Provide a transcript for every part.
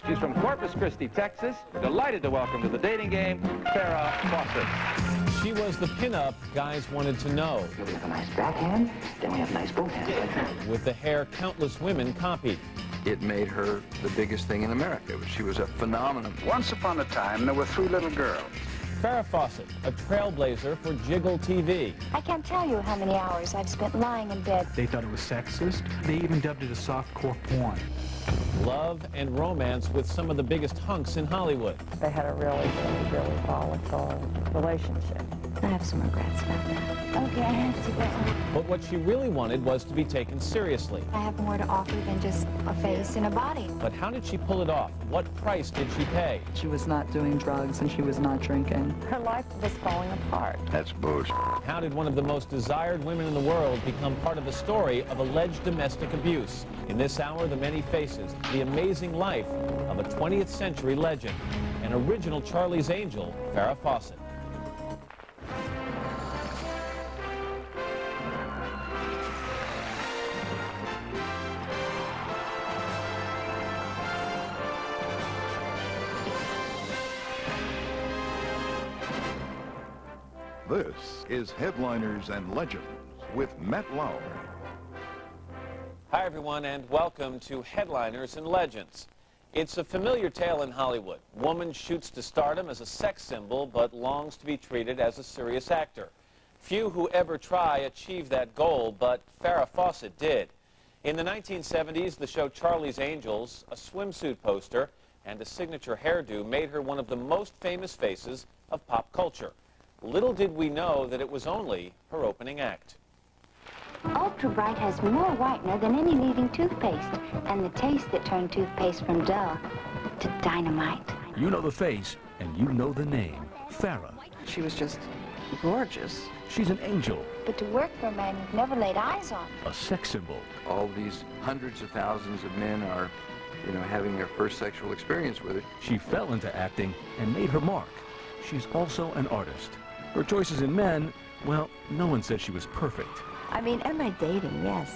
She's from Corpus Christi, Texas. Delighted to welcome to the dating game, Farrah Fawcett. She was the pinup guys wanted to know. We have a nice backhand, then we have nice forehand. With the hair countless women copied. It made her the biggest thing in America. She was a phenomenon. Once upon a time, there were 3 little girls. Farrah Fawcett, a trailblazer for Jiggle TV. I can't tell you how many hours I've spent lying in bed. They thought it was sexist. They even dubbed it a softcore porn. Love and romance with some of the biggest hunks in Hollywood. They had a really volatile relationship. I have some regrets about that. Okay, I have to go. But what she really wanted was to be taken seriously. I have more to offer than just a face and a body. But how did she pull it off? What price did she pay? She was not doing drugs and she was not drinking. Her life was falling apart. That's bullshit. How did one of the most desired women in the world become part of the story of alleged domestic abuse? In this hour, the many faces, the amazing life of a 20th century legend, an original Charlie's Angel, Farrah Fawcett. This is Headliners and Legends with Matt Lauer. Hi everyone and welcome to Headliners and Legends. It's a familiar tale in Hollywood. Woman shoots to stardom as a sex symbol but longs to be treated as a serious actor. Few who ever try achieve that goal, but Farrah Fawcett did. In the 1970s, the show Charlie's Angels, a swimsuit poster, and a signature hairdo made her one of the most famous faces of pop culture. Little did we know that it was only her opening act. Ultra Bright has more whitener than any leading toothpaste, and the taste that turned toothpaste from dull to dynamite. You know the face, and you know the name, Farrah. She was just gorgeous. She's an angel, But to work for a man you've never laid eyes on. a sex symbol. All these hundreds of thousands of men are, having their first sexual experience with her. She fell into acting and made her mark. She's also an artist. Her choices in men, well, no one said she was perfect. I mean, am I dating? Yes.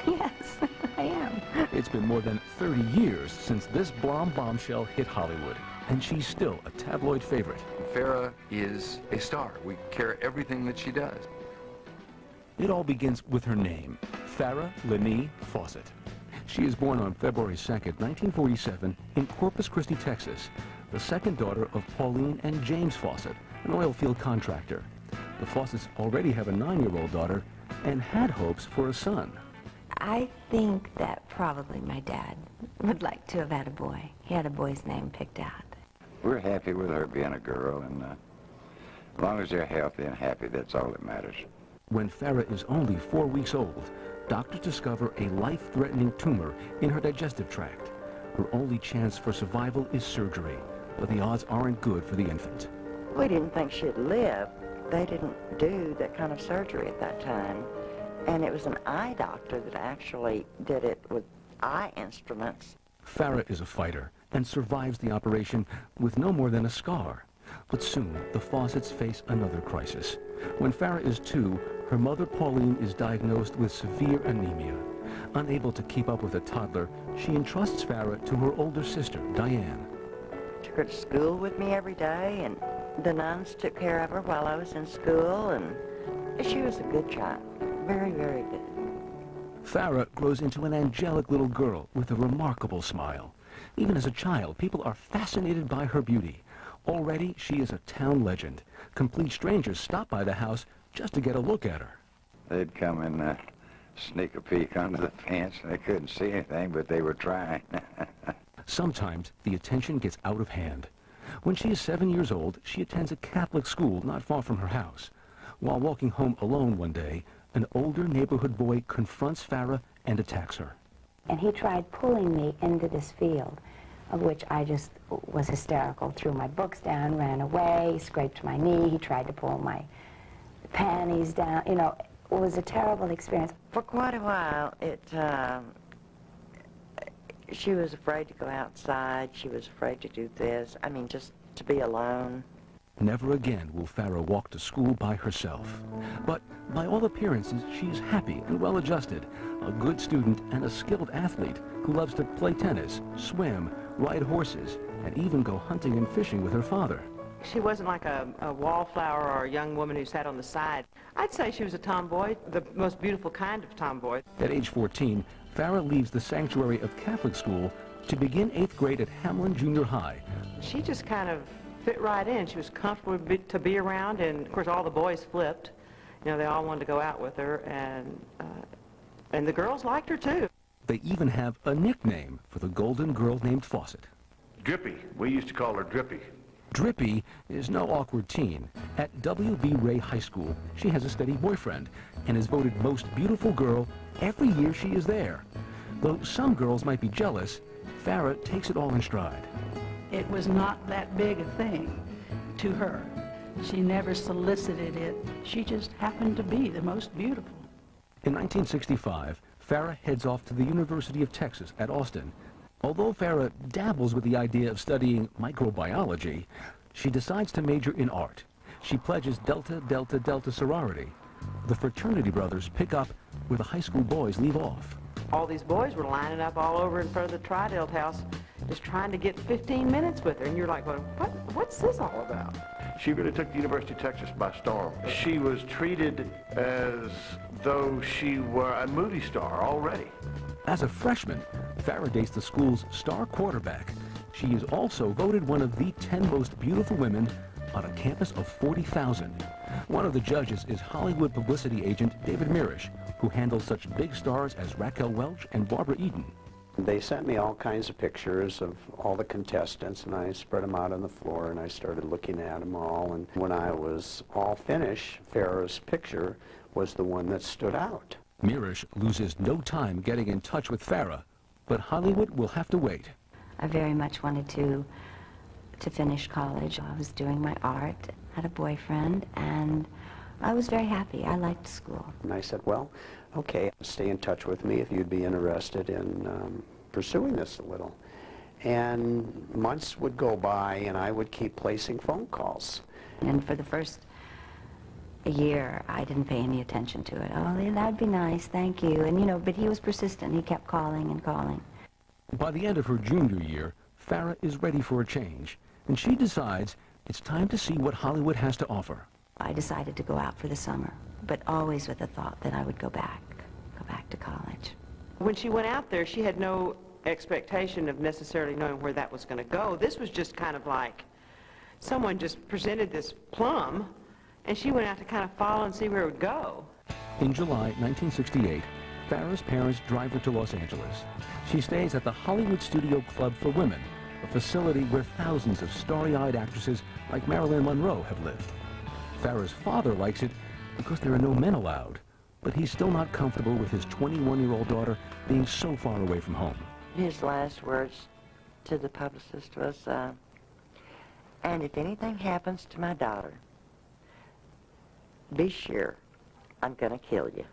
Yes, I am. It's been more than 30 years since this blonde bombshell hit Hollywood, and she's still a tabloid favorite. Farrah is a star. We care everything that she does. It all begins with her name, Farrah Lenee Fawcett. She is born on February 2nd, 1947, in Corpus Christi, Texas, the second daughter of Pauline and James Fawcett, an oil field contractor. The Fawcetts already have a 9-year-old daughter and had hopes for a son. I think that probably my dad would like to have had a boy. He had a boy's name picked out. We're happy with her being a girl, and as long as they're healthy and happy, that's all that matters. When Farrah is only 4 weeks old, doctors discover a life-threatening tumor in her digestive tract. Her only chance for survival is surgery, but the odds aren't good for the infant. We didn't think she'd live. They didn't do that kind of surgery at that time. And it was an eye doctor that actually did it with eye instruments. Farrah is a fighter and survives the operation with no more than a scar. But soon, the Fawcetts face another crisis. When Farrah is 2, her mother Pauline is diagnosed with severe anemia. Unable to keep up with a toddler, she entrusts Farrah to her older sister, Diane. Took her to school with me every day, and the nuns took care of her while I was in school, and she was a good child. Very, very good. Farrah grows into an angelic little girl with a remarkable smile. Even as a child, people are fascinated by her beauty. Already, she is a town legend. Complete strangers stop by the house just to get a look at her. They'd come and sneak a peek under the fence, and they couldn't see anything, but they were trying. Sometimes, the attention gets out of hand. When she is 7 years old, she attends a Catholic school not far from her house. While walking home alone one day, an older neighborhood boy confronts Farrah and attacks her. And he tried pulling me into this field, of which I just was hysterical. Threw my books down, ran away, scraped my knee. He tried to pull my panties down. You know, it was a terrible experience. For quite a while, she was afraid to go outside. She was afraid to do this. I mean, just to be alone. Never again will Farrah walk to school by herself. But by all appearances, she is happy and well-adjusted, a good student and a skilled athlete who loves to play tennis, swim, ride horses, and even go hunting and fishing with her father. She wasn't like a wallflower or a young woman who sat on the side. I'd say she was a tomboy, the most beautiful kind of tomboy. At age 14, Farrah leaves the sanctuary of Catholic school to begin 8th grade at Hamlin Junior High. She just kind of fit right in. She was comfortable to be around, and of course all the boys flipped. You know, they all wanted to go out with her, and the girls liked her too. They even have a nickname for the golden girl named Fawcett. Drippy. We used to call her Drippy. Drippy is no awkward teen. At W.B. Ray High School, she has a steady boyfriend and is voted most beautiful girl every year she is there. Though some girls might be jealous, Farrah takes it all in stride. It was not that big a thing to her. She never solicited it. She just happened to be the most beautiful. In 1965, Farrah heads off to the University of Texas at Austin. Although Farrah dabbles with the idea of studying microbiology, she decides to major in art. She pledges Delta Delta Delta sorority. The fraternity brothers pick up where the high school boys leave off. All these boys were lining up all over in front of the Tri-Delt house just trying to get 15 minutes with her, and you're like, well, what's this all about? She really took the University of Texas by storm. She was treated as though she were a movie star already. As a freshman, Farrah dates the school's star quarterback. She is also voted one of the 10 most beautiful women on a campus of 40,000. One of the judges is Hollywood publicity agent David Mirisch, who handles such big stars as Raquel Welch and Barbara Eden. They sent me all kinds of pictures of all the contestants, and I spread them out on the floor, and I started looking at them all. And when I was all finished, Farrah's picture was the one that stood out. Mirisch loses no time getting in touch with Farrah, but Hollywood will have to wait. I very much wanted to finish college. I was doing my art, had a boyfriend, and I was very happy. I liked school. And I said, well, okay, stay in touch with me if you'd be interested in pursuing this a little. And months would go by, and I would keep placing phone calls. And for the first year, I didn't pay any attention to it. Oh, that'd be nice, thank you. And, you know, but he was persistent. He kept calling and calling. By the end of her junior year, Farrah is ready for a change, and she decides it's time to see what Hollywood has to offer. I decided to go out for the summer, but always with the thought that I would go back to college. When she went out there, she had no expectation of necessarily knowing where that was going to go. This was just kind of like someone just presented this plum, and she went out to kind of follow and see where it would go. In July 1968, Farrah's parents drive her to Los Angeles. She stays at the Hollywood Studio Club for Women, a facility where thousands of starry-eyed actresses like Marilyn Monroe have lived. Farrah's father likes it because there are no men allowed, but he's still not comfortable with his 21-year-old daughter being so far away from home. His last words to the publicist was, and if anything happens to my daughter, be sure I'm gonna kill you.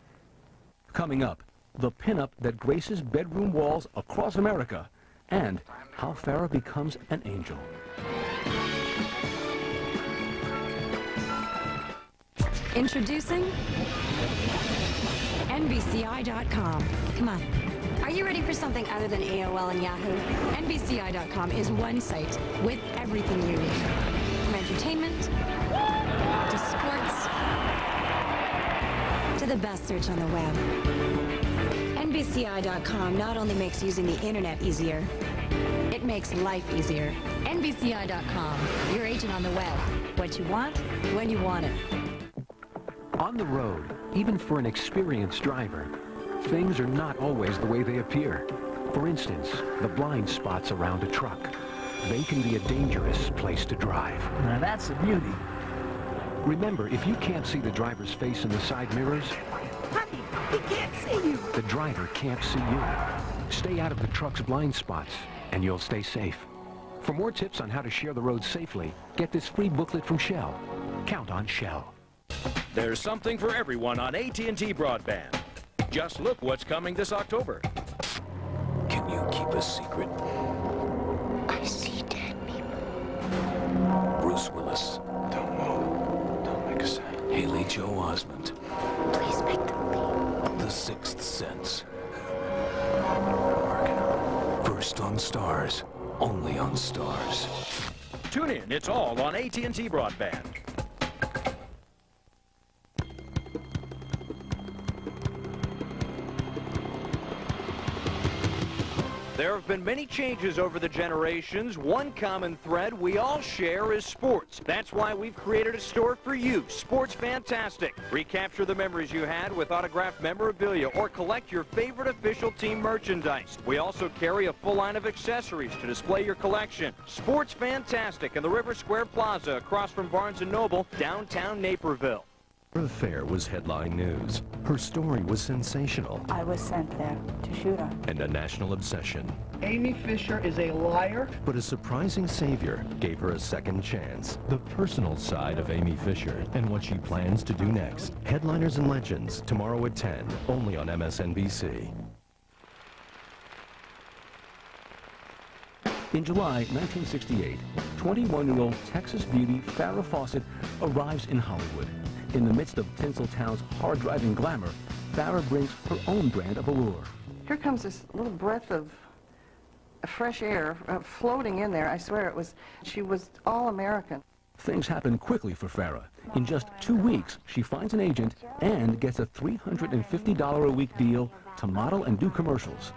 Coming up, the pinup that graces bedroom walls across America, and how Farrah becomes an angel. Introducing NBCI.com. Come on. Are you ready for something other than AOL and Yahoo? NBCI.com is one site with everything you need. From entertainment to sports to the best search on the web. NBCI.com not only makes using the internet easier, it makes life easier. NBCI.com, your agent on the web. What you want, when you want it. On the road, even for an experienced driver, things are not always the way they appear. For instance, the blind spots around a truck. They can be a dangerous place to drive. Now that's a beauty. Remember, if you can't see the driver's face in the side mirrors, Honey, he can't see you. the driver can't see you. Stay out of the truck's blind spots, and you'll stay safe. For more tips on how to share the road safely, get this free booklet from Shell. Count on Shell. There's something for everyone on AT&T Broadband. Just look what's coming this October. Can you keep a secret? I see dead people. Bruce Willis. Don't move. Don't make a sound. Haley Joel Osment. Please make them leave. The Sixth Sense. First on Stars. Only on Stars. Tune in. It's all on AT&T Broadband. There have been many changes over the generations. One common thread we all share is sports. That's why we've created a store for you, Sports Fantastic. Recapture the memories you had with autographed memorabilia or collect your favorite official team merchandise. We also carry a full line of accessories to display your collection. Sports Fantastic in the River Square Plaza across from Barnes & Noble, downtown Naperville. Her affair was headline news. Her story was sensational. I was sent there to shoot her. And a national obsession. Amy Fisher is a liar. But a surprising savior gave her a second chance. The personal side of Amy Fisher and what she plans to do next. Headliners and Legends, tomorrow at 10, only on MSNBC. In July 1968, 21-year-old Texas beauty Farrah Fawcett arrives in Hollywood. In the midst of Tinseltown's hard-driving glamour, Farrah brings her own brand of allure. Here comes this little breath of fresh air floating in there. I swear she was all American. Things happen quickly for Farrah. In just 2 weeks, she finds an agent and gets a $350 a week deal to model and do commercials.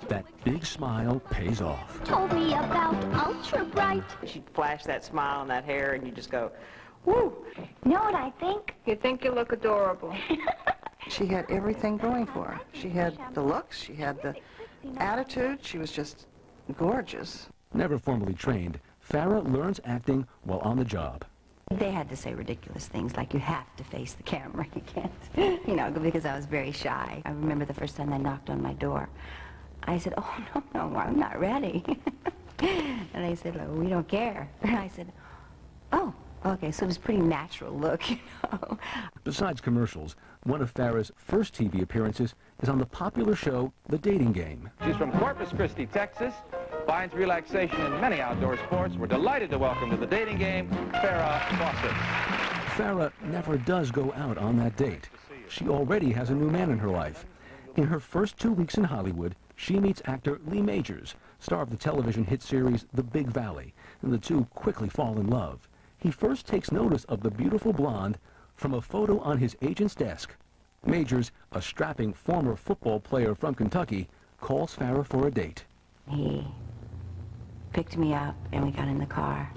That big smile pays off. Told me about Ultra Bright. She'd flash that smile and that hair, and you just go, woo. Know what I think? You think you look adorable. She had everything going for her. She had the looks, she had the attitude, she was just gorgeous. Never formally trained, Farrah learns acting while on the job. They had to say ridiculous things like, you have to face the camera. You can't, you know, because I was very shy. I remember the first time they knocked on my door. I said, oh, no, I'm not ready. And they said, well, we don't care. And I said, oh, okay, so it was a pretty natural look, you know. Besides commercials, one of Farrah's first TV appearances is on the popular show, The Dating Game. She's from Corpus Christi, Texas. Finds relaxation in many outdoor sports. We're delighted to welcome to The Dating Game, Farrah Fawcett. Farrah never does go out on that date. She already has a new man in her life. In her first 2 weeks in Hollywood, she meets actor Lee Majors, star of the television hit series The Big Valley, and the two quickly fall in love. He first takes notice of the beautiful blonde from a photo on his agent's desk. Majors, a strapping former football player from Kentucky, calls Farrah for a date. He picked me up and we got in the car.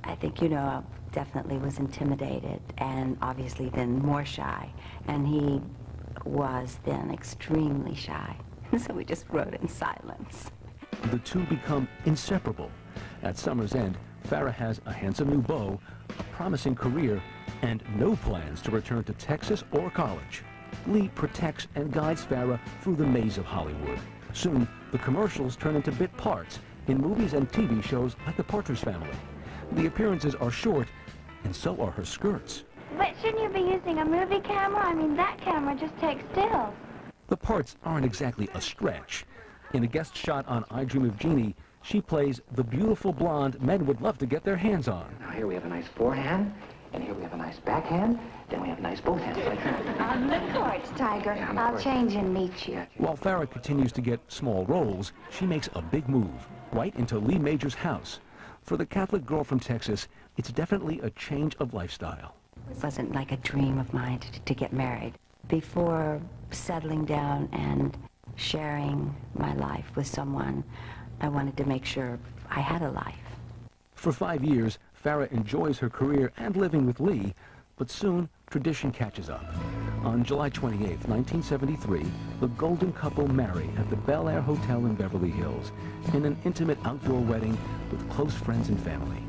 I think, you know, I definitely was intimidated and obviously then more shy. And he was then extremely shy. So we just rode in silence. The two become inseparable. At summer's end, Farrah has a handsome new beau, a promising career, and no plans to return to Texas or college. Lee protects and guides Farrah through the maze of Hollywood. Soon, the commercials turn into bit parts in movies and TV shows like The Partridge Family. The appearances are short, and so are her skirts. But shouldn't you be using a movie camera? I mean, that camera just takes stills. The parts aren't exactly a stretch. In a guest shot on I Dream of Jeannie, she plays the beautiful blonde men would love to get their hands on. Now here we have a nice forehand, and here we have a nice backhand, then we have nice both hands like that. On the courts, Tiger. Yeah, on the I'll courts. change and meet you. While Farrah continues to get small roles, she makes a big move, right into Lee Majors' house. For the Catholic girl from Texas, it's definitely a change of lifestyle. It wasn't like a dream of mine to get married. Before settling down and sharing my life with someone, I wanted to make sure I had a life. For 5 years, Farrah enjoys her career and living with Lee, but soon tradition catches up. On July 28, 1973, the golden couple marry at the Bel Air Hotel in Beverly Hills in an intimate outdoor wedding with close friends and family.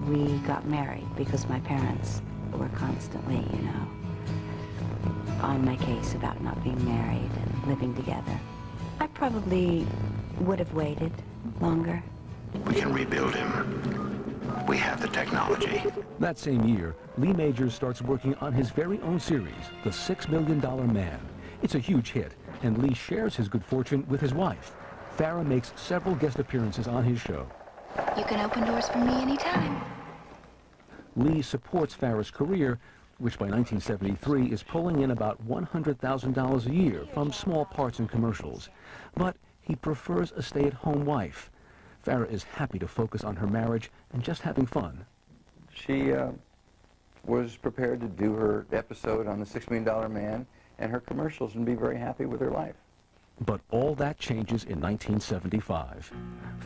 We got married because my parents were constantly, you know, on my case about not being married and living together. I probably would have waited longer. We can rebuild him. We have the technology. That same year, Lee Majors starts working on his very own series, The $6 Million Man. It's a huge hit, and Lee shares his good fortune with his wife. Farrah makes several guest appearances on his show. You can open doors for me anytime. Lee supports Farrah's career, which by 1973 is pulling in about $100,000 a year from small parts and commercials. But he prefers a stay-at-home wife. Farrah is happy to focus on her marriage and just having fun. She was prepared to do her episode on the $6 Million Man and her commercials and be very happy with her life. But all that changes in 1975.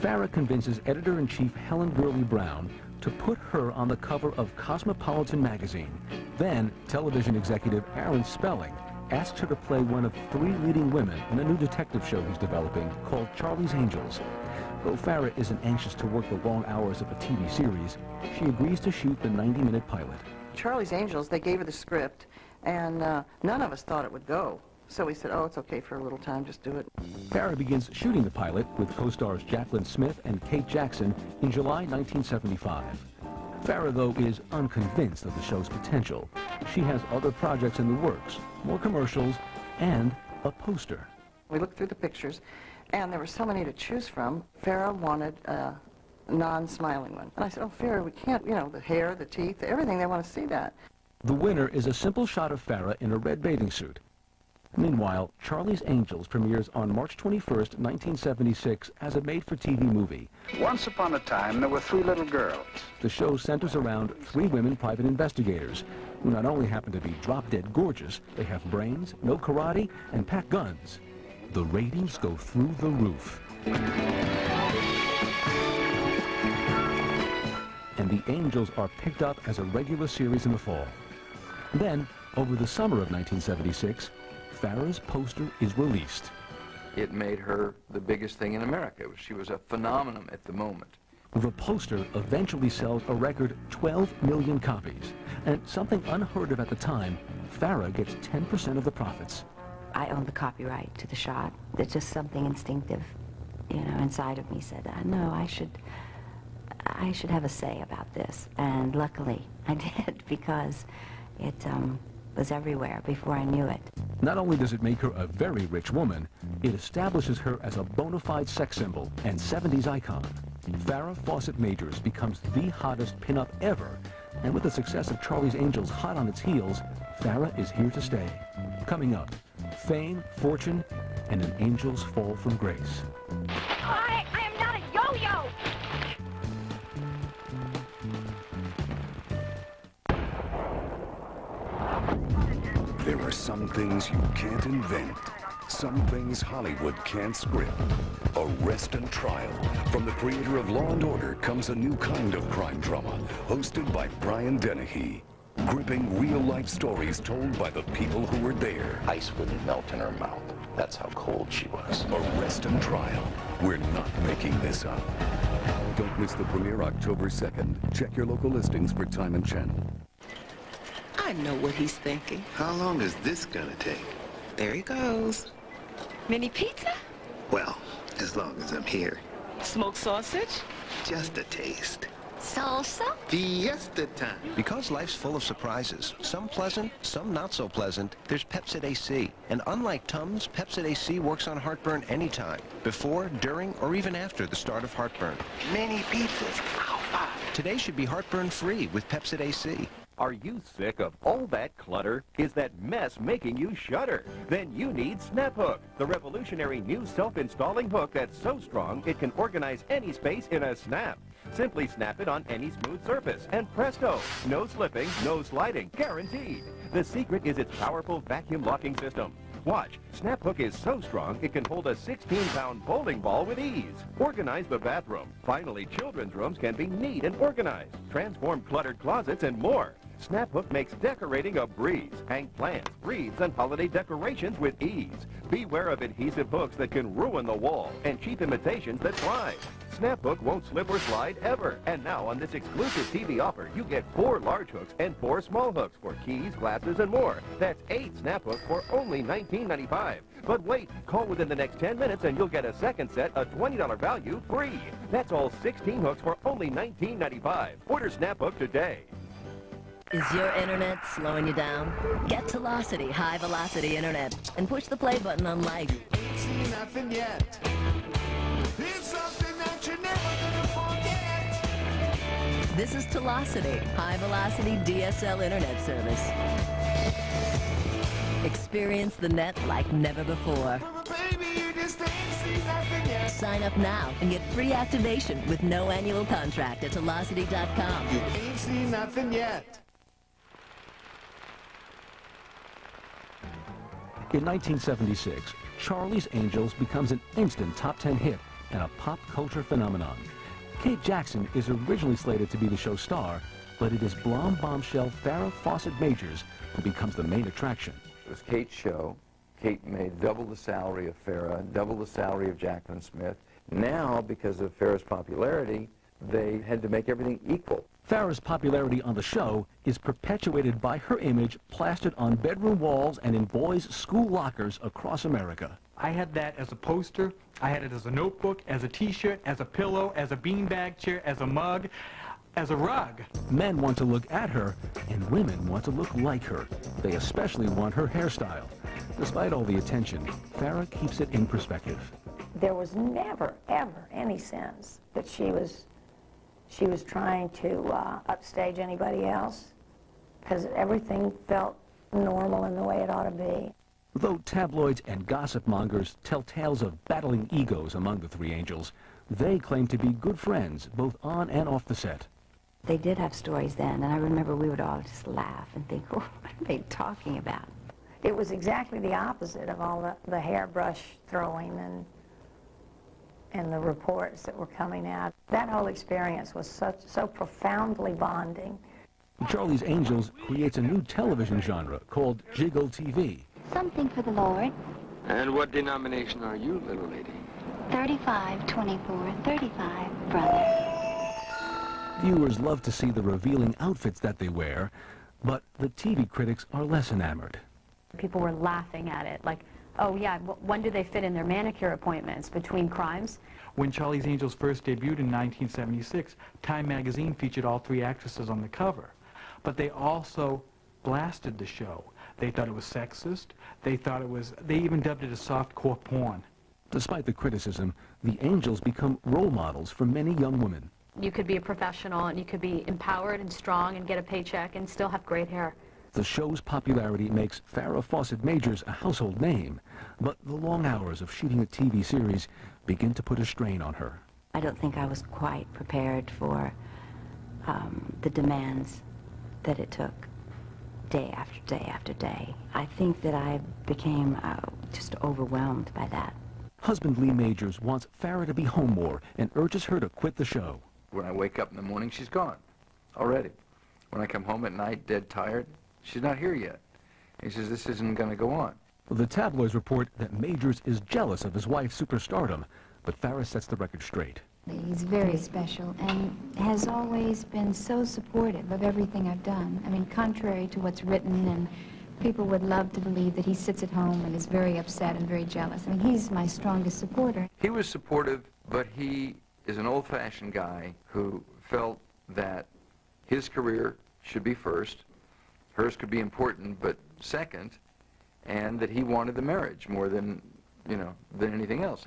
Farrah convinces editor-in-chief Helen Gurley Brown to put her on the cover of Cosmopolitan magazine. Then, television executive Aaron Spelling asks her to play one of 3 leading women in a new detective show he's developing called Charlie's Angels. Though Farrah isn't anxious to work the long hours of a TV series, she agrees to shoot the 90-minute pilot. Charlie's Angels, they gave her the script, and none of us thought it would go. So we said, oh, it's okay for a little time, just do it. Farrah begins shooting the pilot with co-stars Jacqueline Smith and Kate Jackson in July 1975. Farrah, though, is unconvinced of the show's potential. She has other projects in the works, more commercials, and a poster. We looked through the pictures, and there were so many to choose from. Farrah wanted a non-smiling one. And I said, oh, Farrah, we can't, you know, the hair, the teeth, everything, they want to see that. The winner is a simple shot of Farrah in a red bathing suit. Meanwhile, Charlie's Angels premieres on March 21st, 1976 as a made-for-TV movie. Once upon a time, there were 3 little girls. The show centers around 3 women private investigators who not only happen to be drop-dead gorgeous, they have brains, know karate, and pack guns. The ratings go through the roof. And the Angels are picked up as a regular series in the fall. Then, over the summer of 1976, Farrah's poster is released. It made her the biggest thing in America. She was a phenomenon at the moment. The poster eventually sells a record 12 million copies. And something unheard of at the time, Farrah gets 10% of the profits. I own the copyright to the shot. It's just something instinctive, you know, inside of me said, no, I should have a say about this. And luckily I did, because it was everywhere before I knew it. Not only does it make her a very rich woman, it establishes her as a bona fide sex symbol and 70s icon. Farrah Fawcett Majors becomes the hottest pinup ever, and with the success of Charlie's Angels hot on its heels, Farrah is here to stay. Coming up, fame, fortune, and an angel's fall from grace. I am not a yo-yo! There are some things you can't invent. Some things Hollywood can't script. Arrest and Trial. From the creator of Law & Order comes a new kind of crime drama, hosted by Brian Dennehy. Gripping real-life stories told by the people who were there. Ice wouldn't melt in her mouth. That's how cold she was. Arrest and Trial. We're not making this up. Don't miss the premiere October 2nd. Check your local listings for time and channel. I know what he's thinking. How long is this gonna take? There he goes. Mini pizza? Well, as long as I'm here. Smoked sausage? Just a taste. Salsa? Fiesta time. Because life's full of surprises, some pleasant, some not so pleasant, there's Pepsid AC. And unlike Tums, Pepsid AC works on heartburn anytime, before, during, or even after the start of heartburn. Many pizzas. Alpha. Today should be heartburn-free with Pepsid AC. Are you sick of all that clutter? Is that mess making you shudder? Then you need Snap Hook, the revolutionary new self-installing hook that's so strong it can organize any space in a snap. Simply snap it on any smooth surface, and presto! No slipping, no sliding, guaranteed. The secret is its powerful vacuum locking system. Watch, Snap Hook is so strong it can hold a 16-pound bowling ball with ease. Organize the bathroom. Finally, children's rooms can be neat and organized. Transform cluttered closets and more. Snap Hook makes decorating a breeze. Hang plants, wreaths, and holiday decorations with ease. Beware of adhesive hooks that can ruin the wall and cheap imitations that thrive. Snap Hook won't slip or slide ever. And now on this exclusive TV offer, you get 4 large hooks and 4 small hooks for keys, glasses, and more. That's 8 Snap Hooks for only $19.95. But wait, call within the next 10 minutes and you'll get a second set, a $20 value, free. That's all 16 hooks for only $19.95. Order Snap Hook today. Is your internet slowing you down? Get Velocity, high-velocity internet, and push the play button on life. Ain't seen nothing yet. It's something that you're never gonna forget. This is Telocity, high-velocity DSL internet service. Experience the net like never before. Sign up now and get free activation with no annual contract at Telocity.com. You ain't seen nothing yet. In 1976, Charlie's Angels becomes an instant top 10 hit and a pop culture phenomenon. Kate Jackson is originally slated to be the show's star, but it is blonde bombshell Farrah Fawcett Majors who becomes the main attraction. It was Kate's show. Kate made double the salary of Farrah, double the salary of Jacqueline Smith. Now, because of Farrah's popularity, they had to make everything equal. Farrah's popularity on the show is perpetuated by her image plastered on bedroom walls and in boys' school lockers across America. I had that as a poster, I had it as a notebook, as a t-shirt, as a pillow, as a beanbag chair, as a mug, as a rug. Men want to look at her, and women want to look like her. They especially want her hairstyle. Despite all the attention, Farrah keeps it in perspective. There was never, ever any sense that she was trying to upstage anybody else, because everything felt normal in the way it ought to be. Though tabloids and gossip mongers tell tales of battling egos among the three angels, they claim to be good friends, both on and off the set. They did have stories then, and I remember we would all just laugh and think, oh, what are they talking about? It was exactly the opposite of all the hairbrush throwing and the reports that were coming out. That whole experience was so profoundly bonding. Charlie's Angels creates a new television genre called Jiggle TV. Something for the Lord. And what denomination are you, little lady? 35, 24, 35, brother. Viewers love to see the revealing outfits that they wear, but the TV critics are less enamored. People were laughing at it, like, oh yeah, when do they fit in their manicure appointments between crimes? When Charlie's Angels first debuted in 1976, Time magazine featured all three actresses on the cover. But they also blasted the show. They thought it was sexist. They even dubbed it as softcore porn. Despite the criticism, the Angels become role models for many young women. You could be a professional and you could be empowered and strong and get a paycheck and still have great hair. The show's popularity makes Farrah Fawcett Majors a household name, but the long hours of shooting a TV series begin to put a strain on her. I don't think I was quite prepared for the demands that it took day after day after day. I think that I became just overwhelmed by that. Husband Lee Majors wants Farrah to be home more and urges her to quit the show. When I wake up in the morning, she's gone already. When I come home at night, dead tired, she's not here yet. He says, this isn't going to go on. The tabloids report that Majors is jealous of his wife's superstardom, but Farrah sets the record straight. He's very special and has always been so supportive of everything I've done. I mean, contrary to what's written, and people would love to believe that he sits at home and is very upset and very jealous. I mean, he's my strongest supporter. He was supportive, but he is an old-fashioned guy who felt that his career should be first, hers could be important, but second, and that he wanted the marriage more than, than anything else.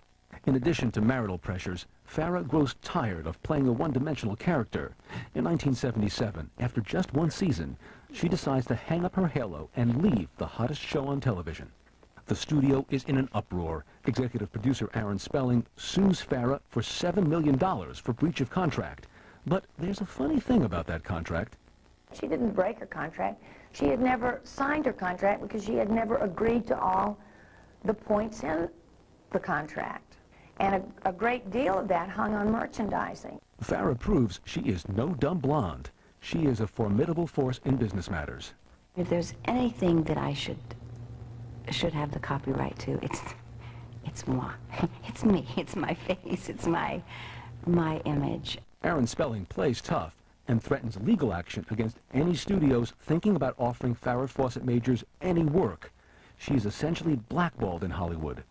In addition to marital pressures, Farrah grows tired of playing a one-dimensional character. In 1977, after just one season, she decides to hang up her halo and leave the hottest show on television. The studio is in an uproar. Executive producer Aaron Spelling sues Farrah for $7 million for breach of contract. But there's a funny thing about that contract. She didn't break her contract. She had never signed her contract because she had never agreed to all the points in the contract. And a great deal of that hung on merchandising. Farrah proves she is no dumb blonde. She is a formidable force in business matters. If there's anything that I should have the copyright to, it's moi. It's me. It's my face. It's my image. Aaron Spelling plays tough and threatens legal action against any studios thinking about offering Farrah Fawcett Majors any work. She's essentially blackballed in Hollywood.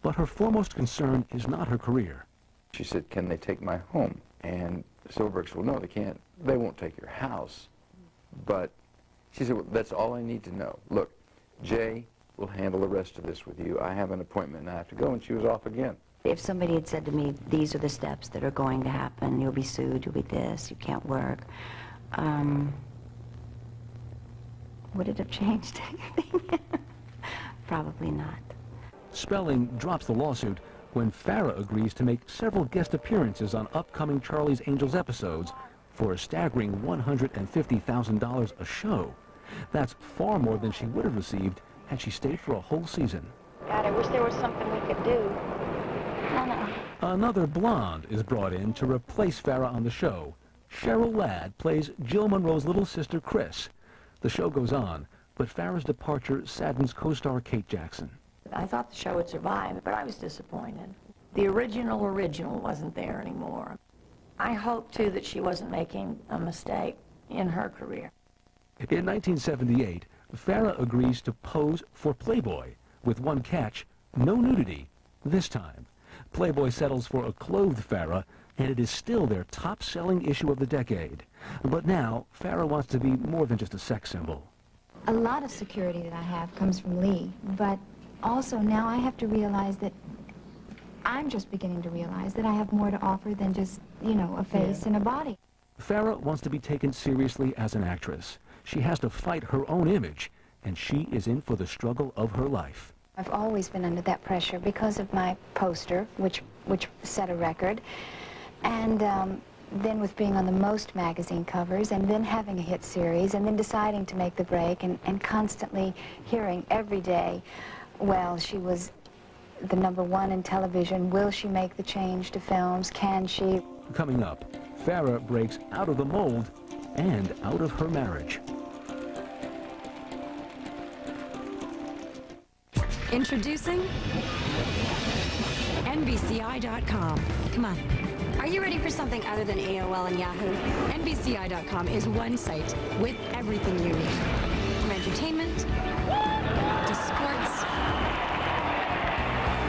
But her foremost concern is not her career. She said, can they take my home? And Silverberg said, well, no, they can't. They won't take your house. But she said, well, that's all I need to know. Look, Jay will handle the rest of this with you. I have an appointment and I have to go. And she was off again. If somebody had said to me, these are the steps that are going to happen, you'll be sued, you'll be this, you can't work, would it have changed anything? Probably not. Spelling drops the lawsuit when Farrah agrees to make several guest appearances on upcoming Charlie's Angels episodes for a staggering $150,000 a show. That's far more than she would have received had she stayed for a whole season. God, I wish there was something we could do. Another blonde is brought in to replace Farrah on the show. Cheryl Ladd plays Jill Monroe's little sister, Chris. The show goes on, but Farrah's departure saddens co-star Kate Jackson. I thought the show would survive, but I was disappointed. The original wasn't there anymore. I hope, too, that she wasn't making a mistake in her career. In 1978, Farrah agrees to pose for Playboy, with one catch: no nudity this time. Playboy settles for a clothed Farrah, and it is still their top-selling issue of the decade. But now, Farrah wants to be more than just a sex symbol. A lot of security that I have comes from Lee, but also now I have to realize that I'm just beginning to realize that I have more to offer than just, you know, a face and a body. Farrah wants to be taken seriously as an actress. She has to fight her own image, and she is in for the struggle of her life. I've always been under that pressure because of my poster, which set a record, and then with being on the most magazine covers, and then having a hit series, and then deciding to make the break, and constantly hearing every day, well, she was the #1 in television. Will she make the change to films? Can she? Coming up, Farrah breaks out of the mold and out of her marriage. Introducing NBCI.com. Come on. Are you ready for something other than AOL and Yahoo? NBCI.com is one site with everything you need. From entertainment to sports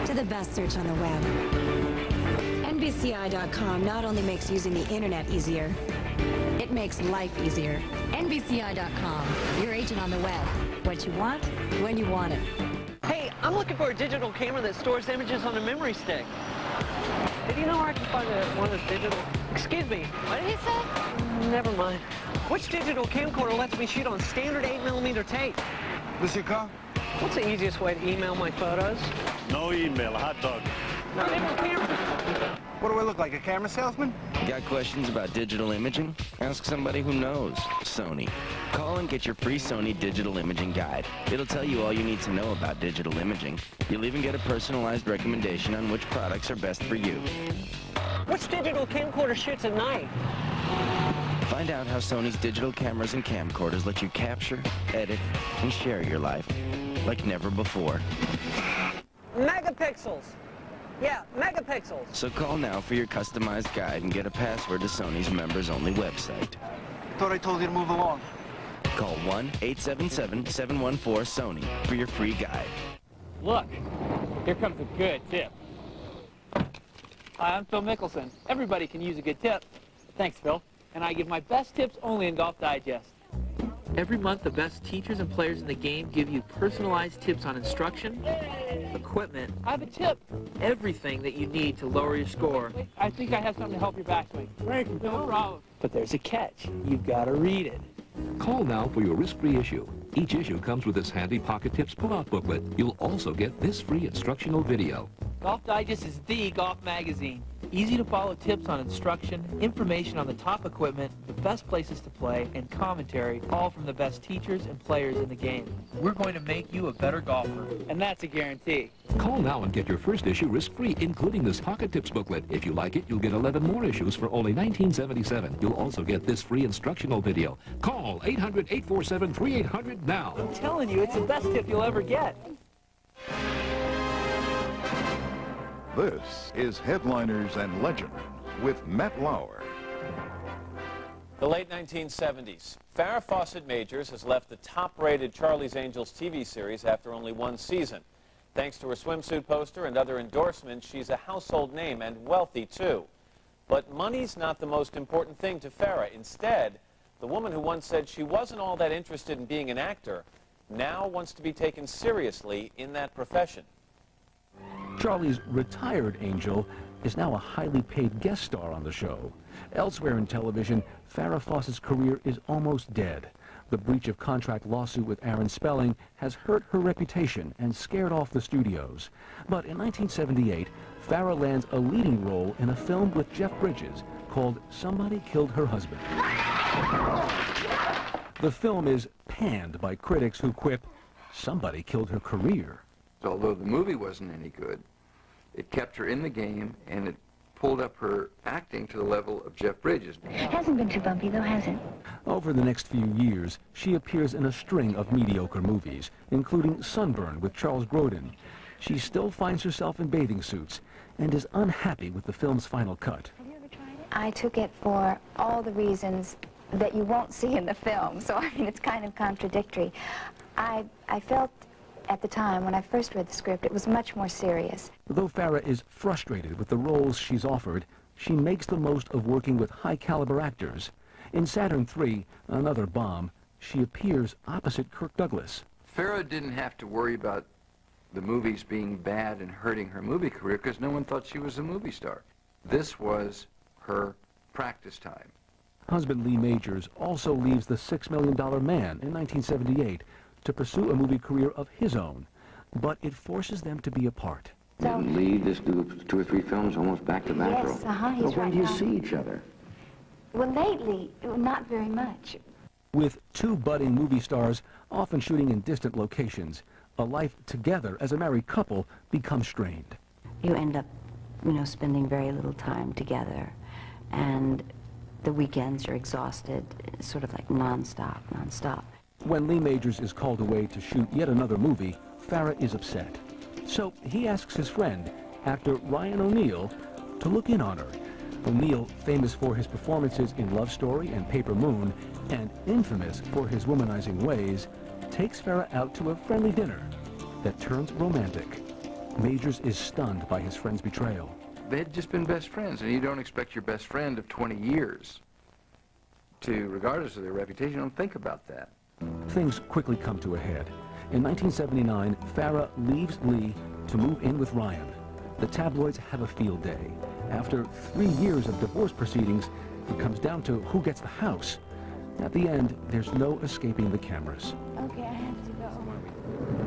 to the best search on the web. NBCI.com not only makes using the internet easier, it makes life easier. NBCI.com, your agent on the web. What you want, when you want it. Hey, I'm looking for a digital camera that stores images on a memory stick. Did you know where I can find one of those digital... Excuse me, what did he say? Never mind. Which digital camcorder lets me shoot on standard 8mm tape? This your car? What's the easiest way to email my photos? No email, a hot dog. No, digital camera. What do I look like, a camera salesman? Got questions about digital imaging? Ask somebody who knows. Sony. Call and get your free Sony digital imaging guide. It'll tell you all you need to know about digital imaging. You'll even get a personalized recommendation on which products are best for you. Which digital camcorder shoots at night? Find out how Sony's digital cameras and camcorders let you capture, edit, and share your life like never before. Megapixels. Yeah, megapixels. So call now for your customized guide and get a password to Sony's members-only website. Thought I told you to move along. Call 1-877-714-SONY for your free guide. Look, here comes a good tip. Hi, I'm Phil Mickelson. Everybody can use a good tip. Thanks, Phil. And I give my best tips only in Golf Digest. Every month, the best teachers and players in the game give you personalized tips on instruction, equipment. I have a tip. Everything that you need to lower your score. I think I have something to help your backswing. Thank you. No problem. But there's a catch. You've got to read it. Call now for your risk-free issue. Each issue comes with this handy Pocket Tips pull-out booklet. You'll also get this free instructional video. Golf Digest is the golf magazine. Easy to follow tips on instruction, information on the top equipment, the best places to play, and commentary, all from the best teachers and players in the game. We're going to make you a better golfer, and that's a guarantee. Call now and get your first issue risk-free, including this Pocket Tips booklet. If you like it, you'll get 11 more issues for only $19.77. You'll also get this free instructional video. Call 800-847-3800 now. I'm telling you, it's the best tip you'll ever get. This is Headliners and Legends with Matt Lauer. The late 1970s. Farrah Fawcett Majors has left the top-rated Charlie's Angels TV series after only one season. Thanks to her swimsuit poster and other endorsements, she's a household name and wealthy, too. But money's not the most important thing to Farrah. Instead, the woman who once said she wasn't all that interested in being an actor now wants to be taken seriously in that profession. Charlie's retired angel is now a highly paid guest star on the show. Elsewhere in television, Farrah Fawcett's career is almost dead. The breach of contract lawsuit with Aaron Spelling has hurt her reputation and scared off the studios. But in 1978, Farrah lands a leading role in a film with Jeff Bridges called Somebody Killed Her Husband. The film is panned by critics who quip, "Somebody killed her career." Although the movie wasn't any good, it kept her in the game, and it pulled up her acting to the level of Jeff Bridges. Hasn't been too bumpy, though, has it? Over the next few years, she appears in a string of mediocre movies, including Sunburn with Charles Grodin. She still finds herself in bathing suits and is unhappy with the film's final cut. I took it for all the reasons that you won't see in the film, so I mean, it's kind of contradictory. I felt at the time, when I first read the script, it was much more serious. Though Farrah is frustrated with the roles she's offered, she makes the most of working with high-caliber actors. In Saturn III, another bomb, she appears opposite Kirk Douglas. Farrah didn't have to worry about the movies being bad and hurting her movie career because no one thought she was a movie star. This was her practice time. Husband Lee Majors also leaves The $6 Million Man in 1978 to pursue a movie career of his own, but it forces them to be apart. Didn't Lee just do 2 or 3 films almost back to back? Yes, he's But when right do you on. see each other? Well, lately, not very much. With 2 budding movie stars, often shooting in distant locations, a life together as a married couple becomes strained. You end up, you know, spending very little time together, and the weekends are exhausted, sort of like nonstop. When Lee Majors is called away to shoot yet another movie, Farrah is upset. So he asks his friend, actor Ryan O'Neal, to look in on her. O'Neal, famous for his performances in Love Story and Paper Moon, and infamous for his womanizing ways, takes Farrah out to a friendly dinner that turns romantic. Majors is stunned by his friend's betrayal. They had just been best friends, and you don't expect your best friend of 20 years to, regardless of their reputation, don't think about that. Things quickly come to a head. In 1979, Farrah leaves Lee to move in with Ryan. The tabloids have a field day. After 3 years of divorce proceedings, it comes down to who gets the house. At the end, there's no escaping the cameras. Okay, I have to go.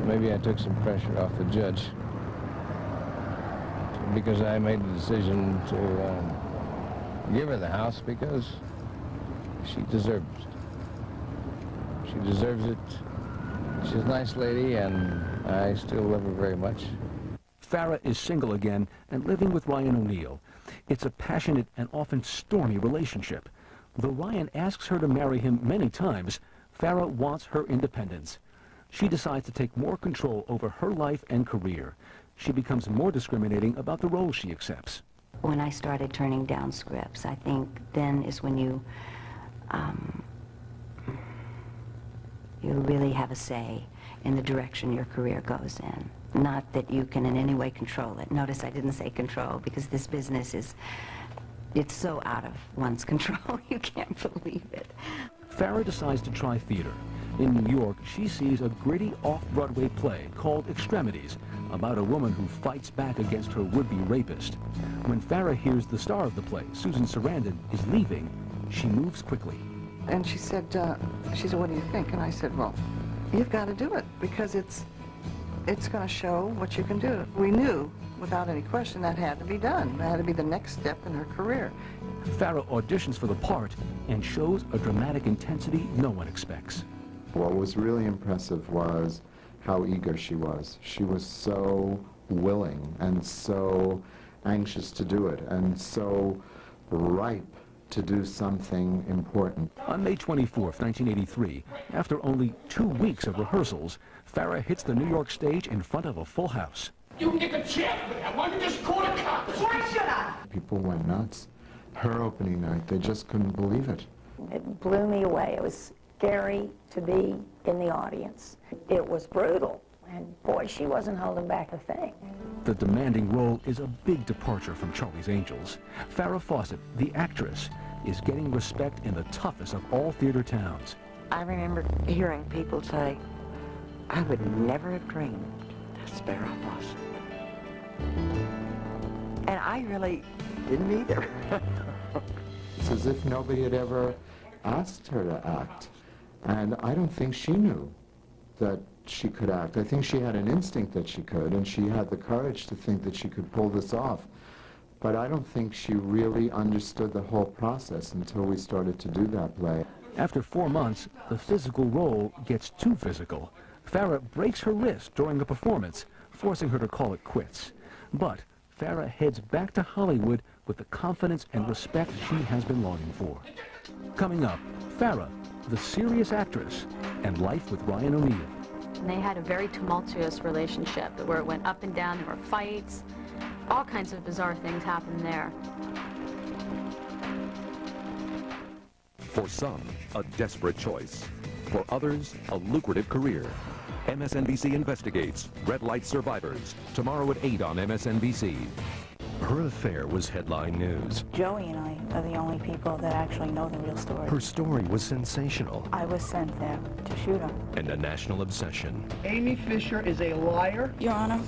Maybe I took some pressure off the judge because I made the decision to give her the house because she deserves it. She deserves it. She's a nice lady, and I still love her very much. Farrah is single again and living with Ryan O'Neal. It's a passionate and often stormy relationship. Though Ryan asks her to marry him many times, Farrah wants her independence. She decides to take more control over her life and career. She becomes more discriminating about the roles she accepts. When I started turning down scripts, I think then is when you really have a say in the direction your career goes in. Not that you can in any way control it. Notice I didn't say control, because this business it's so out of one's control, you can't believe it. Farrah decides to try theater. In New York, she sees a gritty off-Broadway play called Extremities, about a woman who fights back against her would-be rapist. When Farrah hears the star of the play, Susan Sarandon, is leaving, she moves quickly. And she said, what do you think? And I said, well, you've got to do it, because it's going to show what you can do. We knew, without any question, that had to be done. That had to be the next step in her career. Farrah auditions for the part and shows a dramatic intensity no one expects. What was really impressive was how eager she was. She was so willing and so anxious to do it and so ripe to do something important. On May 24th, 1983, after only 2 weeks of rehearsals, Farrah hits the New York stage in front of a full house. You get the chair for that. Why don't you just call the cops? Why should I? People went nuts. Her opening night, they just couldn't believe it. It blew me away. It was scary to be in the audience. It was brutal, and boy, she wasn't holding back a thing. The demanding role is a big departure from Charlie's Angels. Farrah Fawcett, the actress, is getting respect in the toughest of all theater towns. I remember hearing people say, I would never have dreamed that's Farrah Fawcett. And I really didn't either. It's as if nobody had ever asked her to act. And I don't think she knew that she could act. I think she had an instinct that she could, and she had the courage to think that she could pull this off. But I don't think she really understood the whole process until we started to do that play. After 4 months, the physical role gets too physical. Farrah breaks her wrist during a performance, forcing her to call it quits. But Farrah heads back to Hollywood with the confidence and respect she has been longing for. Coming up, Farrah, the serious actress, and life with Ryan O'Neal. And they had a very tumultuous relationship where it went up and down. There were fights. All kinds of bizarre things happened there. For some, a desperate choice. For others, a lucrative career. MSNBC investigates Red Light Survivors, tomorrow at 8 on MSNBC. Her affair was headline news. Joey and I are the only people that actually know the real story. Her story was sensational. I was sent there to shoot him. And a national obsession. Amy Fisher is a liar. Your Honor,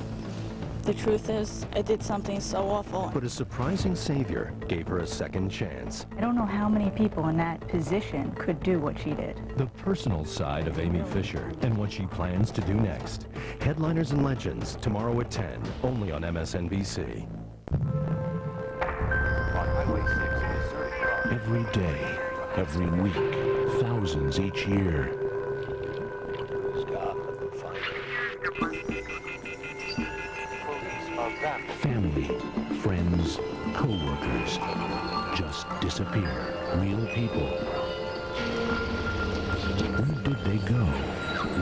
the truth is, I did something so awful. But a surprising savior gave her a second chance. I don't know how many people in that position could do what she did. The personal side of Amy Fisher and what she plans to do next. Headliners and Legends, tomorrow at 10, only on MSNBC. Every day, every week, thousands each year. Family, friends, co-workers just disappear. Real people. Where did they go?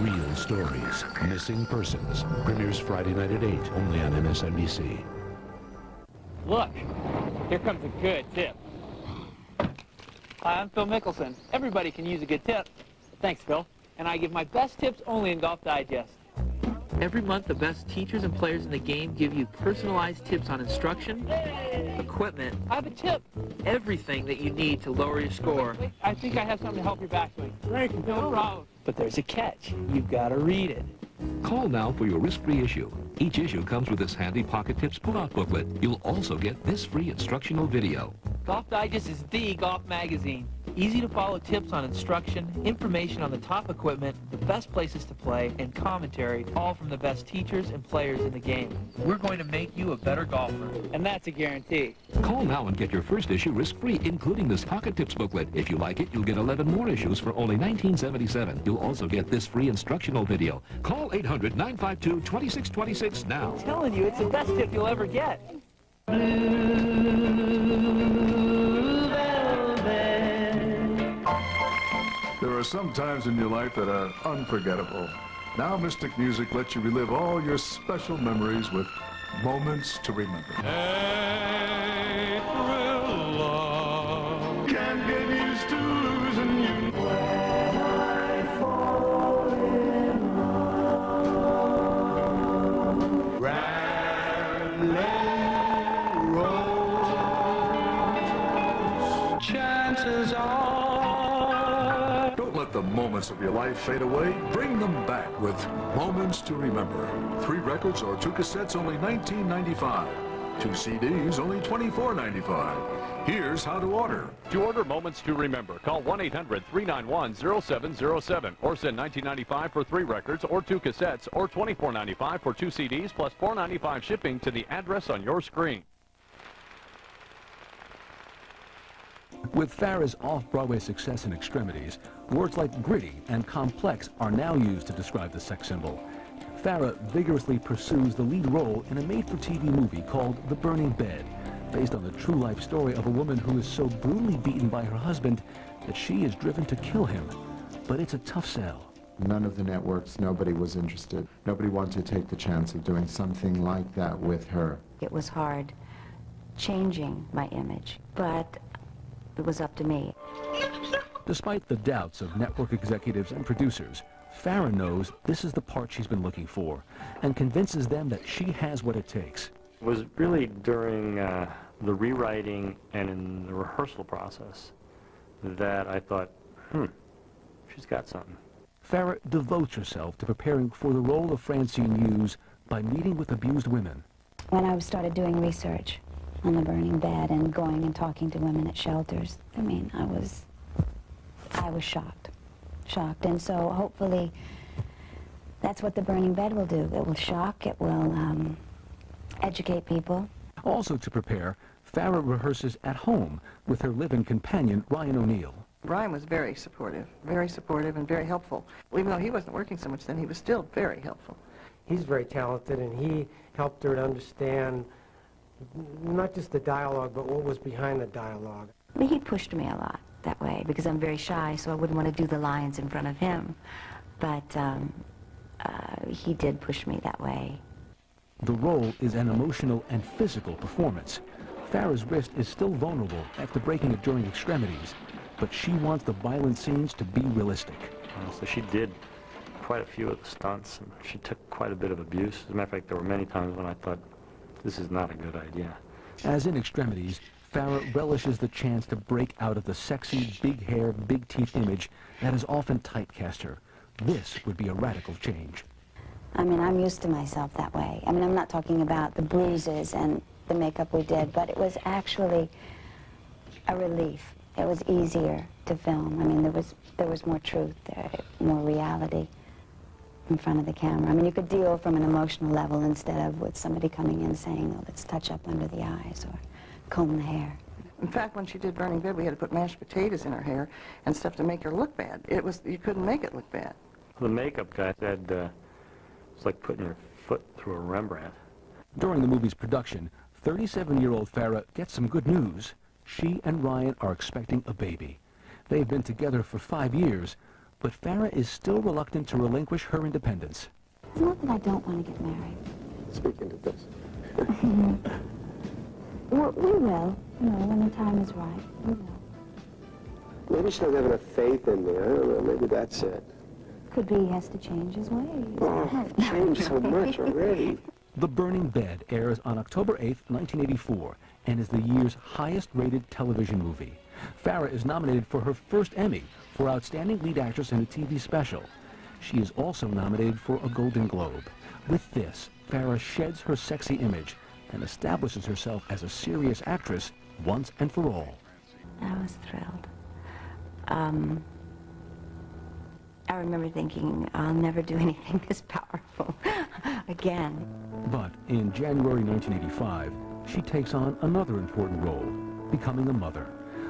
Real stories. Missing Persons. Premieres Friday night at 8, only on MSNBC. Look, here comes a good tip. Hi, I'm Phil Mickelson. Everybody can use a good tip. Thanks, Phil. And I give my best tips only in Golf Digest. Every month, the best teachers and players in the game give you personalized tips on instruction, equipment. I have a tip. Everything that you need to lower your score. I think I have something to help your backswing. Thank you. No problem. But there's a catch. You've got to read it. Call now for your risk-free issue. Each issue comes with this handy Pocket Tips pull-out booklet. You'll also get this free instructional video. Golf Digest is the golf magazine. Easy to follow tips on instruction, information on the top equipment, the best places to play, and commentary, all from the best teachers and players in the game. We're going to make you a better golfer, and that's a guarantee. Call now and get your first issue risk-free, including this Pocket Tips booklet. If you like it, you'll get 11 more issues for only $19.77. You'll also get this free instructional video. Call 800-952-2626 now. I'm telling you, it's the best tip you'll ever get. There are some times in your life that are unforgettable. Now Mystic Music lets you relive all your special memories with Moments to Remember. Can't get used to losing you. When I fall in love, rambling roads, chances are. Don't let the moments of your life fade away. Bring them back with Moments to Remember. 3 records or 2 cassettes, only $19.95. 2 CDs, only $24.95. Here's how to order. To order Moments to Remember, call 1-800-391-0707 or send $19.95 for 3 records or 2 cassettes or $24.95 for 2 CDs plus $4.95 shipping to the address on your screen. With Farrah's off-Broadway success in Extremities, words like gritty and complex are now used to describe the sex symbol. Farrah vigorously pursues the lead role in a made-for-TV movie called The Burning Bed, based on the true-life story of a woman who is so brutally beaten by her husband that she is driven to kill him. But it's a tough sell. None of the networks, nobody was interested. Nobody wanted to take the chance of doing something like that with her. It was hard changing my image, but it was up to me. Despite the doubts of network executives and producers, Farrah knows this is the part she's been looking for and convinces them that she has what it takes. It was really during the rewriting and in the rehearsal process that I thought, she's got something. Farrah devotes herself to preparing for the role of Francine Hughes by meeting with abused women. when I started doing research on the burning bed and going and talking to women at shelters, I mean, I was shocked. And so hopefully that's what the burning bed will do. It will shock, it will educate people. Also to prepare, Farrah rehearses at home with her live-in companion, Ryan O'Neal. Ryan was very supportive and very helpful. Even though he wasn't working so much then, he was still very helpful. He's very talented, and he helped her to understand not just the dialogue, but what was behind the dialogue. He pushed me a lot that way because I'm very shy, so I wouldn't want to do the lines in front of him. But he did push me that way. The role is an emotional and physical performance. Farrah's wrist is still vulnerable after breaking it during extremities, but she wants the violent scenes to be realistic. So she did quite a few of the stunts, and she took quite a bit of abuse. As a matter of fact, there were many times when I thought, this is not a good idea. As in Extremities, Farrah relishes the chance to break out of the sexy, big hair, big teeth image that has often typecast her. This would be a radical change. I mean, I'm used to myself that way. I mean, I'm not talking about the bruises and the makeup we did, but it was actually a relief. It was easier to film. I mean, there was more truth there, more reality in front of the camera. I mean, you could deal from an emotional level instead of with somebody coming in saying, oh, let's touch up under the eyes or comb the hair. In fact, when she did Burning Bed, we had to put mashed potatoes in her hair and stuff to make her look bad. You couldn't make it look bad. The makeup guy said it's like putting your foot through a Rembrandt. During the movie's production, 37-year-old Farrah gets some good news. She and Ryan are expecting a baby. They've been together for 5 years, but Farrah is still reluctant to relinquish her independence. It's not that I don't want to get married. Speaking to this. Well, we will, you know, when the time is right. We will. Maybe she doesn't have enough faith in me. I don't know. Maybe that's it. Could be he has to change his ways. Oh, changed so much already. The Burning Bed airs on October 8, 1984, and is the year's highest-rated television movie. Farrah is nominated for her first Emmy for Outstanding Lead Actress in a TV Special. She is also nominated for a Golden Globe. With this, Farrah sheds her sexy image and establishes herself as a serious actress once and for all. I was thrilled. I remember thinking, I'll never do anything this powerful again. But in January 1985, she takes on another important role, becoming a mother.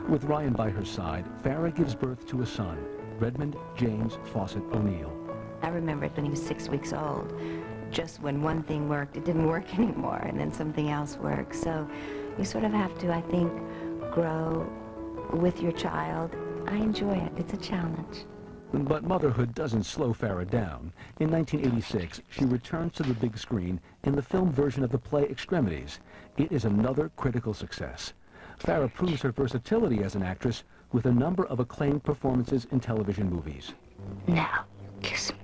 With Ryan by her side, Farrah gives birth to a son, Redmond James Fawcett O'Neal. I remember it when he was 6 weeks old. Just when one thing worked, it didn't work anymore, and then something else worked. So you sort of have to, I think, grow with your child. I enjoy it. It's a challenge. But motherhood doesn't slow Farrah down. In 1986, she returns to the big screen in the film version of the play Extremities. It is another critical success. Farrah proves her versatility as an actress with a number of acclaimed performances in television movies. Now, kiss me.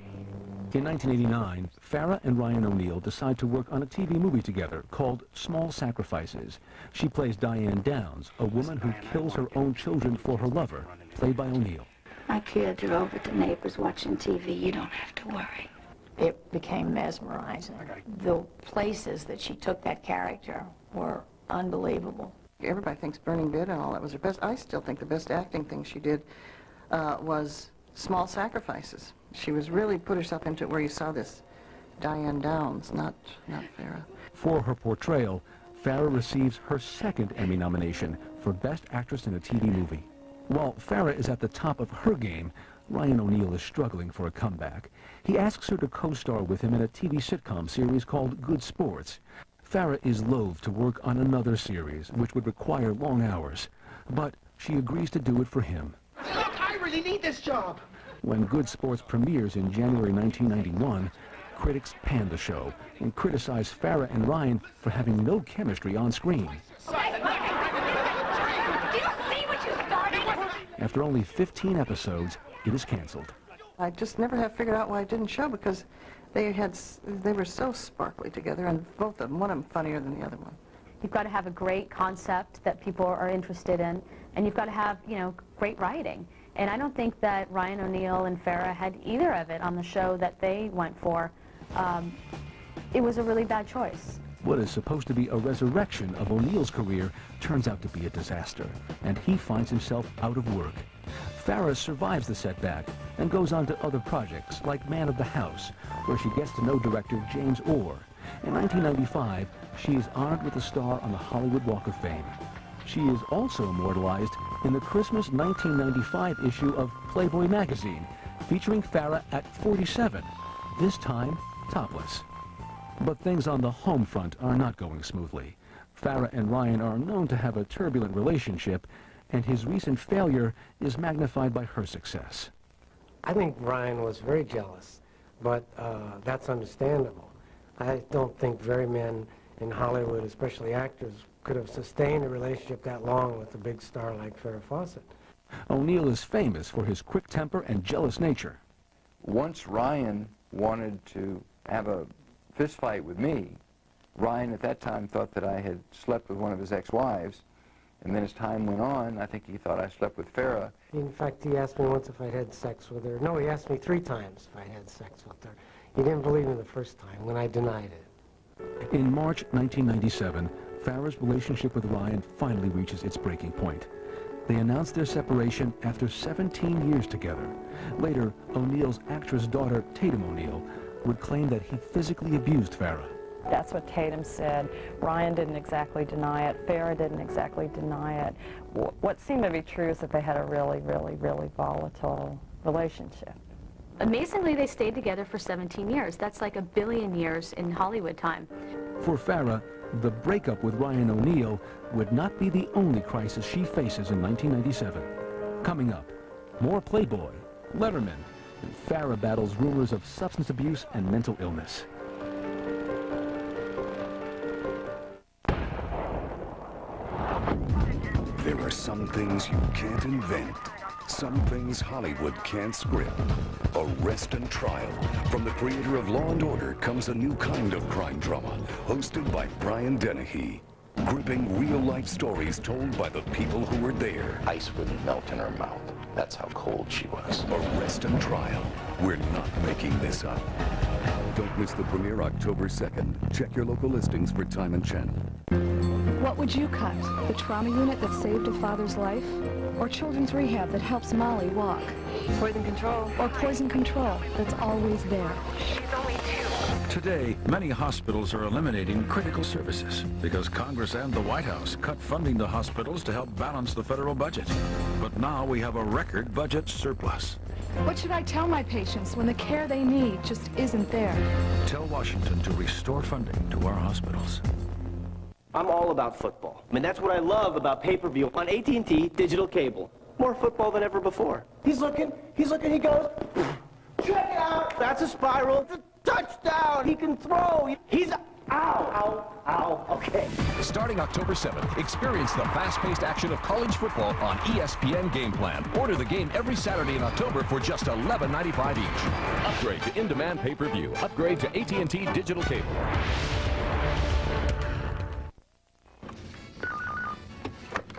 In 1989, Farrah and Ryan O'Neal decide to work on a TV movie together called Small Sacrifices. She plays Diane Downs, a woman who kills her own children for her lover, played by O'Neal. My kids are over at the neighbors watching TV. You don't have to worry. It became mesmerizing. The places that she took that character were unbelievable. Everybody thinks Burning Bed and all that was her best. I still think the best acting thing she did was Small Sacrifices. She was really put herself into it where you saw this Diane Downs, not Farrah. For her portrayal, Farrah receives her second Emmy nomination for Best Actress in a TV Movie. While Farrah is at the top of her game, Ryan O'Neal is struggling for a comeback. He asks her to co-star with him in a TV sitcom series called Good Sports. Farrah is loath to work on another series, which would require long hours, but she agrees to do it for him. Look, I really need this job. When Good Sports premieres in January 1991, critics pan the show and criticize Farrah and Ryan for having no chemistry on screen. After only 15 episodes, it is canceled. I just never have figured out why it didn't show because they were so sparkly together, and both of them, one of them funnier than the other one. You've got to have a great concept that people are interested in, and you've got to have, you know, great writing. And I don't think that Ryan O'Neal and Farrah had either of it on the show that they went for. It was a really bad choice. What is supposed to be a resurrection of O'Neill's career turns out to be a disaster, and he finds himself out of work. Farrah survives the setback and goes on to other projects like Man of the House, where she gets to know director James Orr. In 1995, she is honored with a star on the Hollywood Walk of Fame. She is also immortalized in the Christmas 1995 issue of Playboy magazine, featuring Farrah at 47, this time topless. But things on the home front are not going smoothly. Farrah and Ryan are known to have a turbulent relationship, and his recent failure is magnified by her success. I think Ryan was very jealous, but that's understandable. I don't think very many in Hollywood, especially actors, could have sustained a relationship that long with a big star like Farrah Fawcett. O'Neill is famous for his quick temper and jealous nature. Once Ryan wanted to have a fist fight with me, Ryan at that time thought that I had slept with one of his ex-wives, and then as time went on, I think he thought I slept with Farrah. In fact, he asked me once if I'd had sex with her. No, he asked me 3 times if I'd had sex with her. He didn't believe me the first time when I denied it. In March 1997, Farrah's relationship with Ryan finally reaches its breaking point. They announced their separation after 17 years together. Later, O'Neill's actress daughter, Tatum O'Neill, would claim that he physically abused Farrah. That's what Tatum said. Ryan didn't exactly deny it. Farrah didn't exactly deny it. What seemed to be true is that they had a really, really, really volatile relationship. Amazingly, they stayed together for 17 years. That's like 1 billion years in Hollywood time. For Farrah, the breakup with Ryan O'Neil would not be the only crisis she faces in 1997. Coming up, more Playboy, Letterman, and Farrah battles rumors of substance abuse and mental illness. There are some things you can't invent. Some things Hollywood can't script. Arrest and Trial. From the creator of Law & Order comes a new kind of crime drama, hosted by Brian Dennehy. Gripping real-life stories told by the people who were there. Ice wouldn't melt in her mouth. That's how cold she was. Arrest and Trial. We're not making this up. Don't miss the premiere October 2nd. Check your local listings for time and channel. What would you cut? The trauma unit that saved a father's life? Or children's rehab that helps Molly walk? Poison control. Or poison control that's always there? She's only 2. Today, many hospitals are eliminating critical services because Congress and the White House cut funding to hospitals to help balance the federal budget. But now we have a record budget surplus. What should I tell my patients when the care they need just isn't there? Tell Washington to restore funding to our hospitals. I'm all about football. I mean, that's what I love about pay-per-view on AT&T digital cable. More football than ever before. He's looking, he goes, check it out! That's a spiral, it's a touchdown! He can throw, he's, ow, okay. Starting October 7th, experience the fast-paced action of college football on ESPN Game Plan. Order the game every Saturday in October for just $11.95 each. Upgrade to in-demand pay-per-view. Upgrade to AT&T digital cable.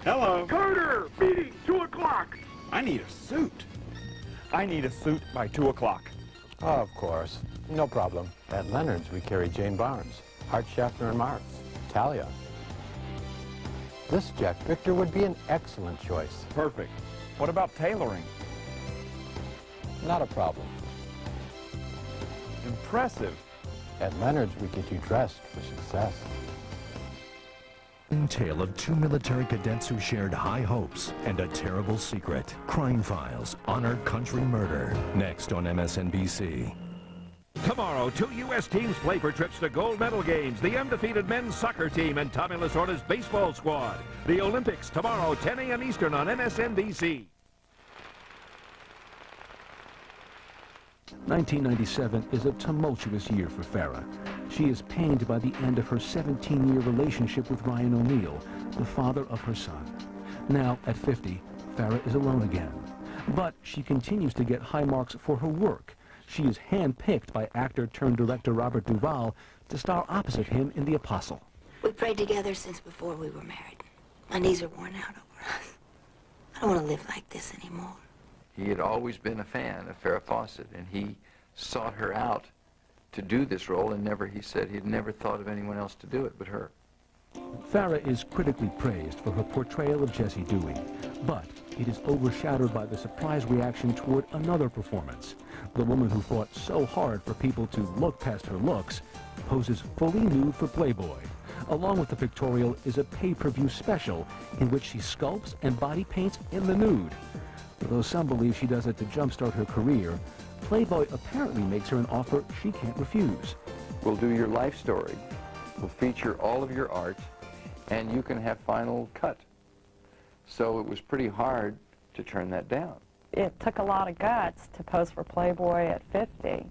Hello. Carter, meeting, 2 o'clock. I need a suit. I need a suit by 2 o'clock. Oh, of course. No problem. At Leonard's, we carry Jane Barnes, Hart, Schaffner, and Marks, Talia. This Jack Victor would be an excellent choice. Perfect. What about tailoring? Not a problem. Impressive. At Leonard's, we get you dressed for success. Tale of 2 military cadets who shared high hopes and a terrible secret. Crime Files, Honored Country Murder. Next on MSNBC. Tomorrow, 2 U.S. teams play for trips to gold medal games. The undefeated men's soccer team and Tommy Lasorda's baseball squad. The Olympics tomorrow, 10 a.m. Eastern on MSNBC. 1997 is a tumultuous year for Farrah. She is pained by the end of her 17-year relationship with Ryan O'Neil, the father of her son. Now, at 50, Farrah is alone again. But she continues to get high marks for her work. She is handpicked by actor-turned-director Robert Duvall to star opposite him in The Apostle. We prayed together since before we were married. My knees are worn out over us. I don't want to live like this anymore. He had always been a fan of Farrah Fawcett, and he sought her out to do this role, and he said he'd never thought of anyone else to do it but her. Farrah is critically praised for her portrayal of Jessie Dewey, but it is overshadowed by the surprise reaction toward another performance. The woman who fought so hard for people to look past her looks poses fully nude for Playboy. Along with the pictorial is a pay-per-view special in which she sculpts and body paints in the nude. Though some believe she does it to jumpstart her career, Playboy apparently makes her an offer she can't refuse. We'll do your life story. We'll feature all of your art, and you can have final cut. So it was pretty hard to turn that down. It took a lot of guts to pose for Playboy at 50.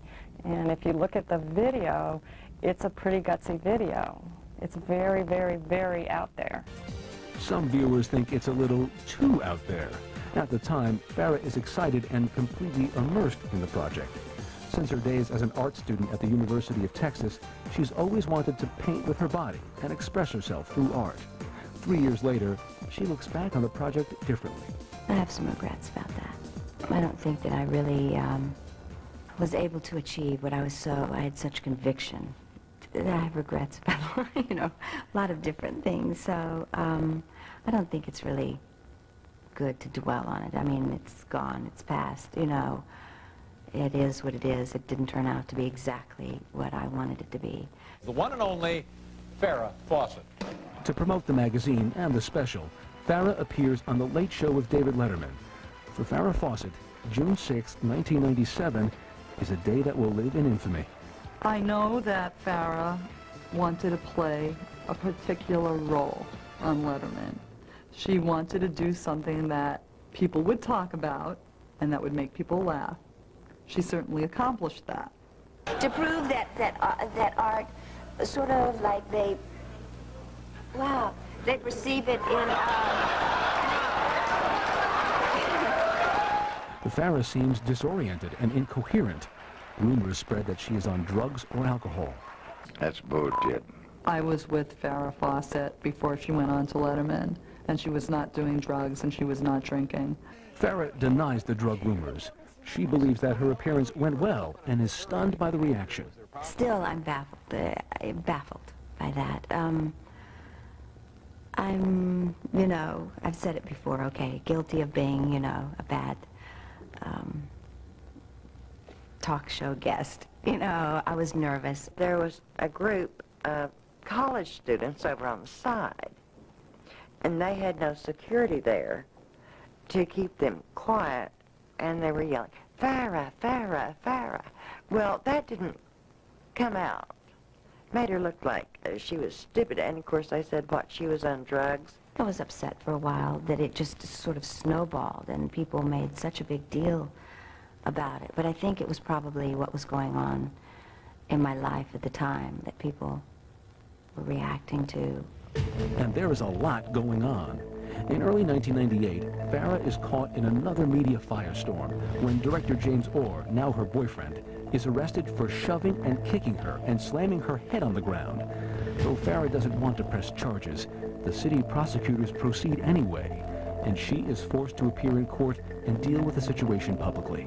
And if you look at the video, it's a pretty gutsy video. It's very, very, very out there. Some viewers think it's a little too out there. At the time, Farrah is excited and completely immersed in the project. Since her days as an art student at the University of Texas, she's always wanted to paint with her body and express herself through art. 3 years later, she looks back on the project differently. I have some regrets about that. I don't think that I really was able to achieve what I had such conviction. I have regrets about, a lot of different things. So I don't think it's really good to dwell on it. I mean, it's gone, it's past, It is what it is. It didn't turn out to be exactly what I wanted it to be. The one and only Farrah Fawcett. To promote the magazine and the special, Farrah appears on The Late Show with David Letterman. For Farrah Fawcett, June 6, 1997 is a day that will live in infamy. I know that Farrah wanted to play a particular role on Letterman. She wanted to do something that people would talk about and that would make people laugh. She certainly accomplished that. To prove that art, sort of like they perceive it in... Farrah seems disoriented and incoherent. Rumors spread that she is on drugs or alcohol. That's bullshit. I was with Farrah Fawcett before she went on to Letterman, and she was not doing drugs and she was not drinking. Farrah denies the drug rumors. She believes that her appearance went well and is stunned by the reaction. Still, I'm baffled by that. I'm, I've said it before, okay, guilty of being, a bad talk show guest. I was nervous. There was a group of college students over on the side, and they had no security there to keep them quiet, and they were yelling, "Farrah, Farrah, Farrah." Well, that didn't come out. Made her look like she was stupid, and of course I said, what, she was on drugs? I was upset for a while that it just sort of snowballed and people made such a big deal about it. But I think it was probably what was going on in my life at the time that people were reacting to. And there is a lot going on. In early 1998, Farrah is caught in another media firestorm when director James Orr, now her boyfriend, is arrested for shoving and kicking her and slamming her head on the ground. Though Farrah doesn't want to press charges, the city prosecutors proceed anyway, and she is forced to appear in court and deal with the situation publicly.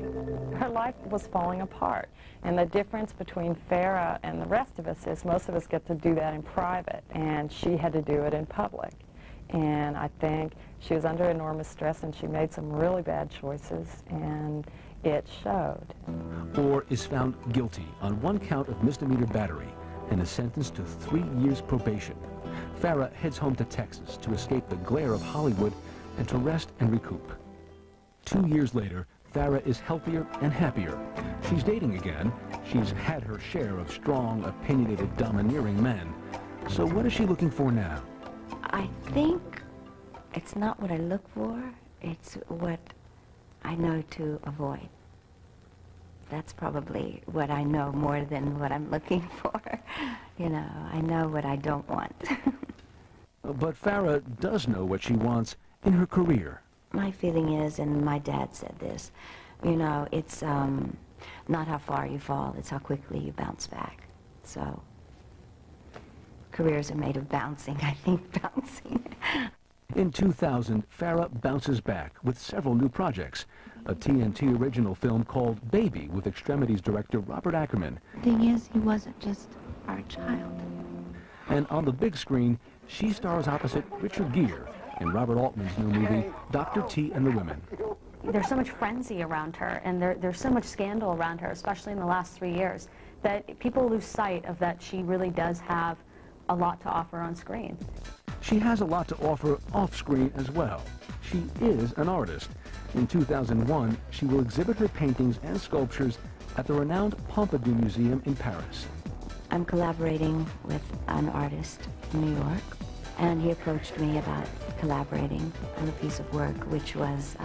Her life was falling apart, and the difference between Farrah and the rest of us is most of us get to do that in private, and she had to do it in public. And I think she was under enormous stress, and she made some really bad choices, and it showed. Orr is found guilty on one count of misdemeanor battery and is sentenced to 3 years probation. Farrah heads home to Texas to escape the glare of Hollywood and to rest and recoup. 2 years later, Farrah is healthier and happier. She's dating again. She's had her share of strong, opinionated, domineering men. So what is she looking for now? I think it's not what I look for, it's what I know to avoid. That's probably what I know more than what I'm looking for. I know what I don't want. But Farrah does know what she wants in her career. My feeling is, and my dad said this, it's not how far you fall, it's how quickly you bounce back. So, careers are made of bouncing, I think, bouncing. In 2000, Farrah bounces back with several new projects. a TNT original film called Baby with Extremities director Robert Ackerman. The thing is, he wasn't just our child. And on the big screen, she stars opposite Richard Gere in Robert Altman's new movie, Dr. T and the Women. There's so much frenzy around her, and there's so much scandal around her, especially in the last 3 years, that people lose sight of that she really does have a lot to offer on screen. She has a lot to offer off-screen as well. She is an artist. In 2001, she will exhibit her paintings and sculptures at the renowned Pompidou Museum in Paris. I'm collaborating with an artist in New York, and he approached me about collaborating on a piece of work, which was,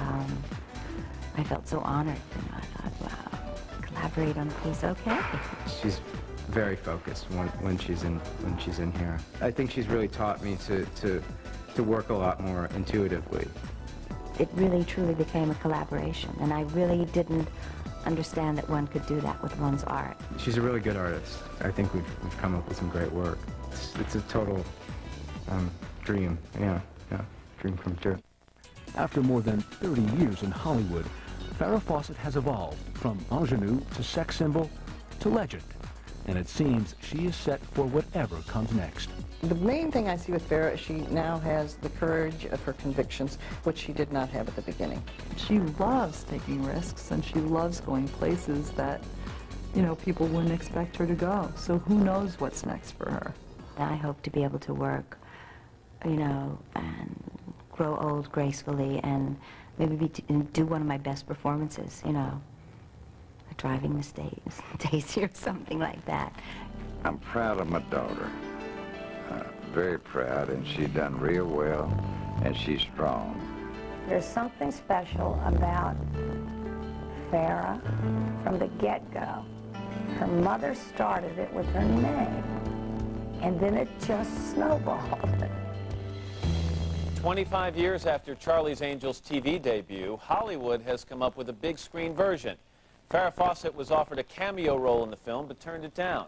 I felt so honored. And I thought, wow, collaborate on a piece, okay. She's very focused when she's in here. I think she's really taught me to work a lot more intuitively. It really truly became a collaboration, and I really didn't understand that one could do that with one's art. She's a really good artist. I think we've come up with some great work. It's a total dream, yeah, dream come true. After more than 30 years in Hollywood, Farrah Fawcett has evolved from ingenue to sex symbol to legend. And it seems she is set for whatever comes next. The main thing I see with Farrah is she now has the courage of her convictions, which she did not have at the beginning. She loves taking risks, and she loves going places that, you know, people wouldn't expect her to go. So who knows what's next for her. I hope to be able to work, you know, and grow old gracefully, and maybe do one of my best performances, you know, driving Miss Daisy or something like that. I'm proud of my daughter, very proud, and she's done real well, and she's strong. There's something special about Farrah from the get-go. Her mother started it with her name, and then it just snowballed. 25 years after Charlie's Angels TV debut, Hollywood has come up with a big screen version. Farrah Fawcett was offered a cameo role in the film, but turned it down.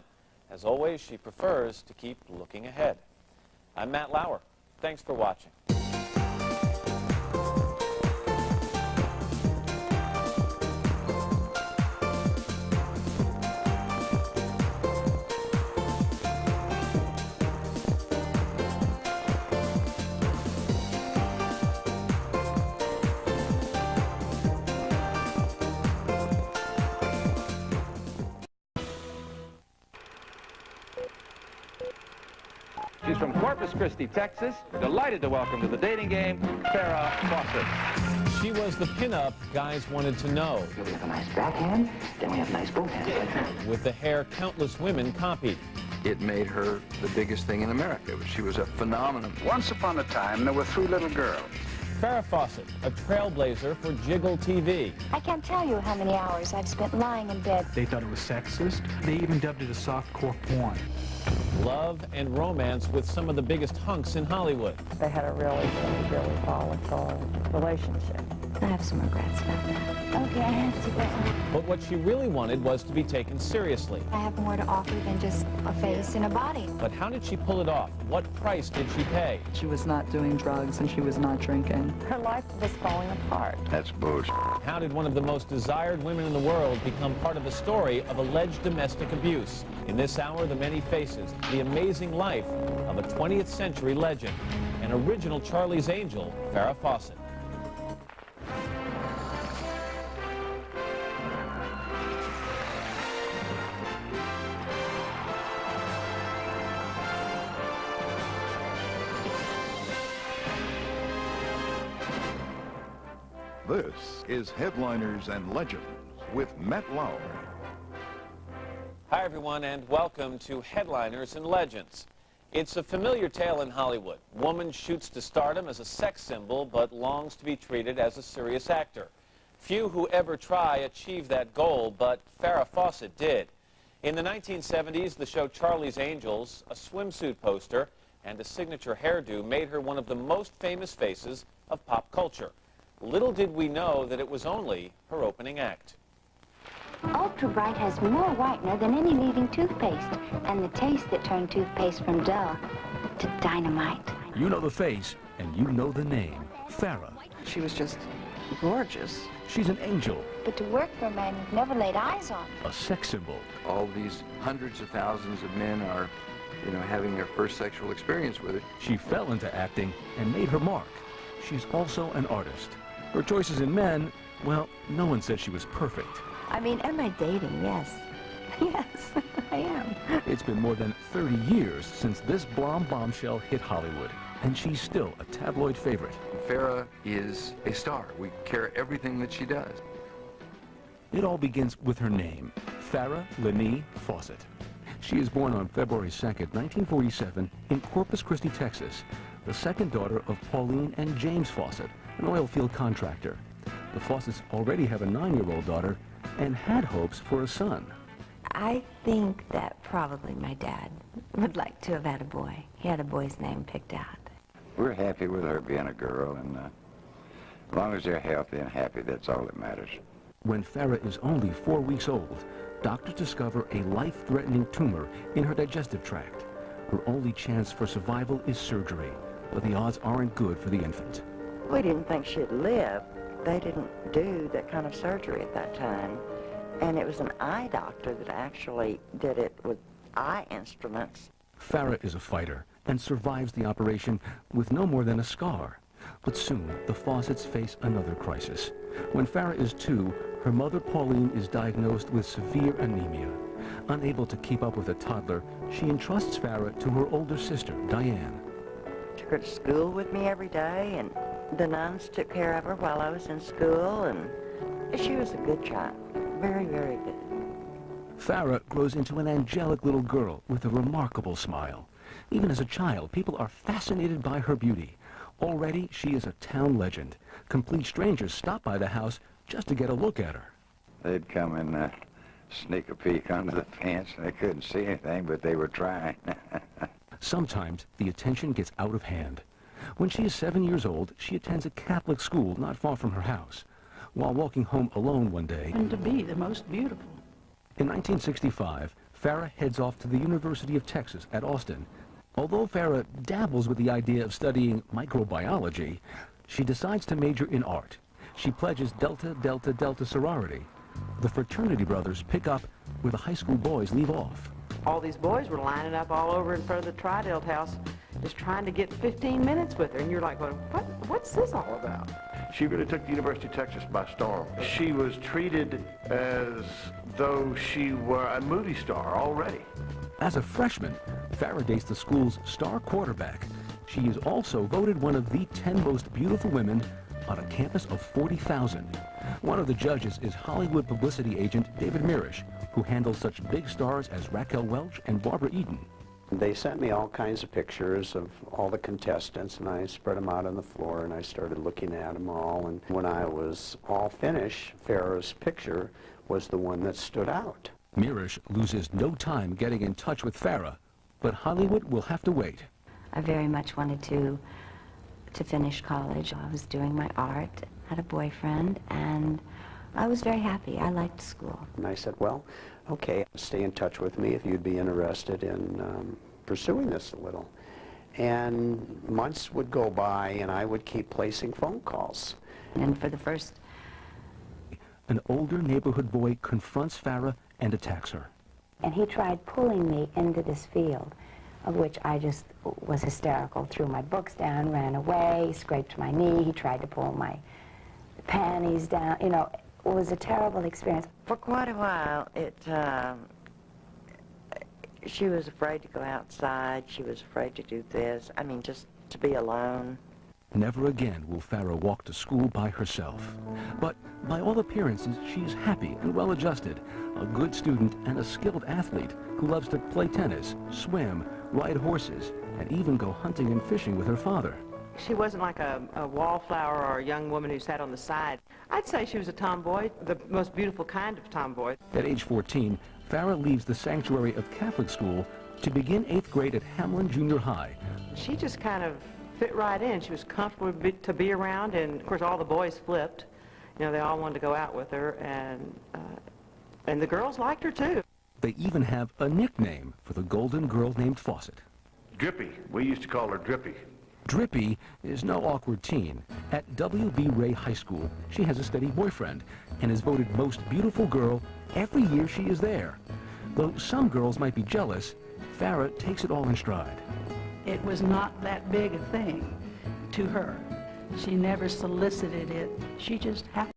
As always, she prefers to keep looking ahead. I'm Matt Lauer. Thanks for watching. She's from Corpus Christi, Texas. Delighted to welcome to the dating game, Farrah Fawcett. She was the pinup guys wanted to know. We have a nice backhand, then we have nice forehand. With the hair countless women copied. It made her the biggest thing in America. She was a phenomenon. Once upon a time, there were 3 little girls. Farrah Fawcett, a trailblazer for Jiggle TV. I can't tell you how many hours I've spent lying in bed. They thought it was sexist. They even dubbed it a softcore porn. Love and romance with some of the biggest hunks in Hollywood. They had a really volatile relationship. I have some regrets about that. Okay, I have to go. But what she really wanted was to be taken seriously. I have more to offer than just a face and a body. But how did she pull it off? What price did she pay? She was not doing drugs, and she was not drinking. Her life was falling apart. That's bullshit. How did one of the most desired women in the world become part of the story of alleged domestic abuse? In this hour, the many faces, the amazing life of a 20th century legend, an original Charlie's Angel, Farrah Fawcett. This is Headliners and Legends with Matt Lauer. Hi, everyone, and welcome to Headliners and Legends. It's a familiar tale in Hollywood. Woman shoots to stardom as a sex symbol, but longs to be treated as a serious actor. Few who ever try achieve that goal, but Farrah Fawcett did. In the 1970s, the show Charlie's Angels, a swimsuit poster, and a signature hairdo made her one of the most famous faces of pop culture. Little did we know that it was only her opening act. Ultra Bright has more whitener than any leading toothpaste, and the taste that turned toothpaste from dull to dynamite. You know the face, and you know the name, Farrah. She was just gorgeous. She's an angel, But to work for a man you've never laid eyes on. a sex symbol. All these hundreds of thousands of men are, having their first sexual experience with her. She fell into acting and made her mark. She's also an artist. Her choices in men, well, no one said she was perfect. I mean, am I dating? Yes. Yes, I am. It's been more than 30 years since this blonde bombshell hit Hollywood, and she's still a tabloid favorite. Farrah is a star. We care everything that she does. It all begins with her name, Farrah Fawcett. She is born on February 2nd, 1947, in Corpus Christi, Texas, the second daughter of Pauline and James Fawcett, an oil field contractor. The Fawcetts already have a 9-year-old daughter and had hopes for a son. I think that probably my dad would like to have had a boy. He had a boy's name picked out. We're happy with her being a girl, and as long as they're healthy and happy, that's all that matters. When Farrah is only 4 weeks old, doctors discover a life-threatening tumor in her digestive tract. Her only chance for survival is surgery, but the odds aren't good for the infant. We didn't think she'd live. They didn't do that kind of surgery at that time. And it was an eye doctor that actually did it with eye instruments. Farrah is a fighter and survives the operation with no more than a scar. But soon, the Fawcetts face another crisis. When Farrah is 2, her mother Pauline is diagnosed with severe anemia. Unable to keep up with a toddler, she entrusts Farrah to her older sister, Diane. Took her to school with me every day, and the nuns took care of her while I was in school, and she was a good child. Very, very good. Farrah grows into an angelic little girl with a remarkable smile. Even as a child, people are fascinated by her beauty. Already, she is a town legend. Complete strangers stop by the house just to get a look at her. They'd come and sneak a peek under the fence, and they couldn't see anything, but they were trying. Sometimes, the attention gets out of hand. When she is 7 years old, she attends a Catholic school not far from her house. While walking home alone one day, And to be the most beautiful. in 1965, Farrah heads off to the University of Texas at Austin. Although Farrah dabbles with the idea of studying microbiology, she decides to major in art. She pledges Delta Delta Delta sorority. The fraternity brothers pick up where the high school boys leave off. All these boys were lining up all over in front of the Tridelt house just trying to get 15 minutes with her. And you're like, well, what's this all about? She really took the University of Texas by storm. She was treated as though she were a movie star already. As a freshman, Farrah dates the school's star quarterback. She is also voted one of the 10 most beautiful women on a campus of 40,000. One of the judges is Hollywood publicity agent David Mirisch, who handles such big stars as Raquel Welch and Barbara Eden. They sent me all kinds of pictures of all the contestants, and I spread them out on the floor, and I started looking at them all. And when I was all finished, Farrah's picture was the one that stood out. Mirisch loses no time getting in touch with Farrah, but Hollywood will have to wait. I very much wanted to finish college. I was doing my art, had a boyfriend, and I was very happy. I liked school. And I said, well, okay, stay in touch with me if you'd be interested in pursuing this a little. And months would go by, and I would keep placing phone calls. And for the first... An older neighborhood boy confronts Farrah and attacks her. And he tried pulling me into this field, of which I just was hysterical, threw my books down, ran away, scraped my knee. He tried to pull my panties down. You know, it was a terrible experience. For quite a while, she was afraid to go outside. She was afraid to do this. I mean, just to be alone. Never again will Farrah walk to school by herself. But by all appearances, she is happy and well-adjusted, a good student and a skilled athlete who loves to play tennis, swim, ride horses, and even go hunting and fishing with her father. She wasn't like a wallflower or a young woman who sat on the side. I'd say she was a tomboy, the most beautiful kind of tomboy. At age 14, Farrah leaves the sanctuary of Catholic school to begin 8th grade at Hamlin Junior High. She just kind of fit right in. She was comfortable to be around, and of course all the boys flipped. You know, they all wanted to go out with her, and the girls liked her too. They even have a nickname for the golden girl named Fawcett. Drippy. We used to call her Drippy. Drippy is no awkward teen. At W.B. Ray High School, she has a steady boyfriend and is voted most beautiful girl every year she is there. Though some girls might be jealous, Farrah takes it all in stride. It was not that big a thing to her. She never solicited it. She just happened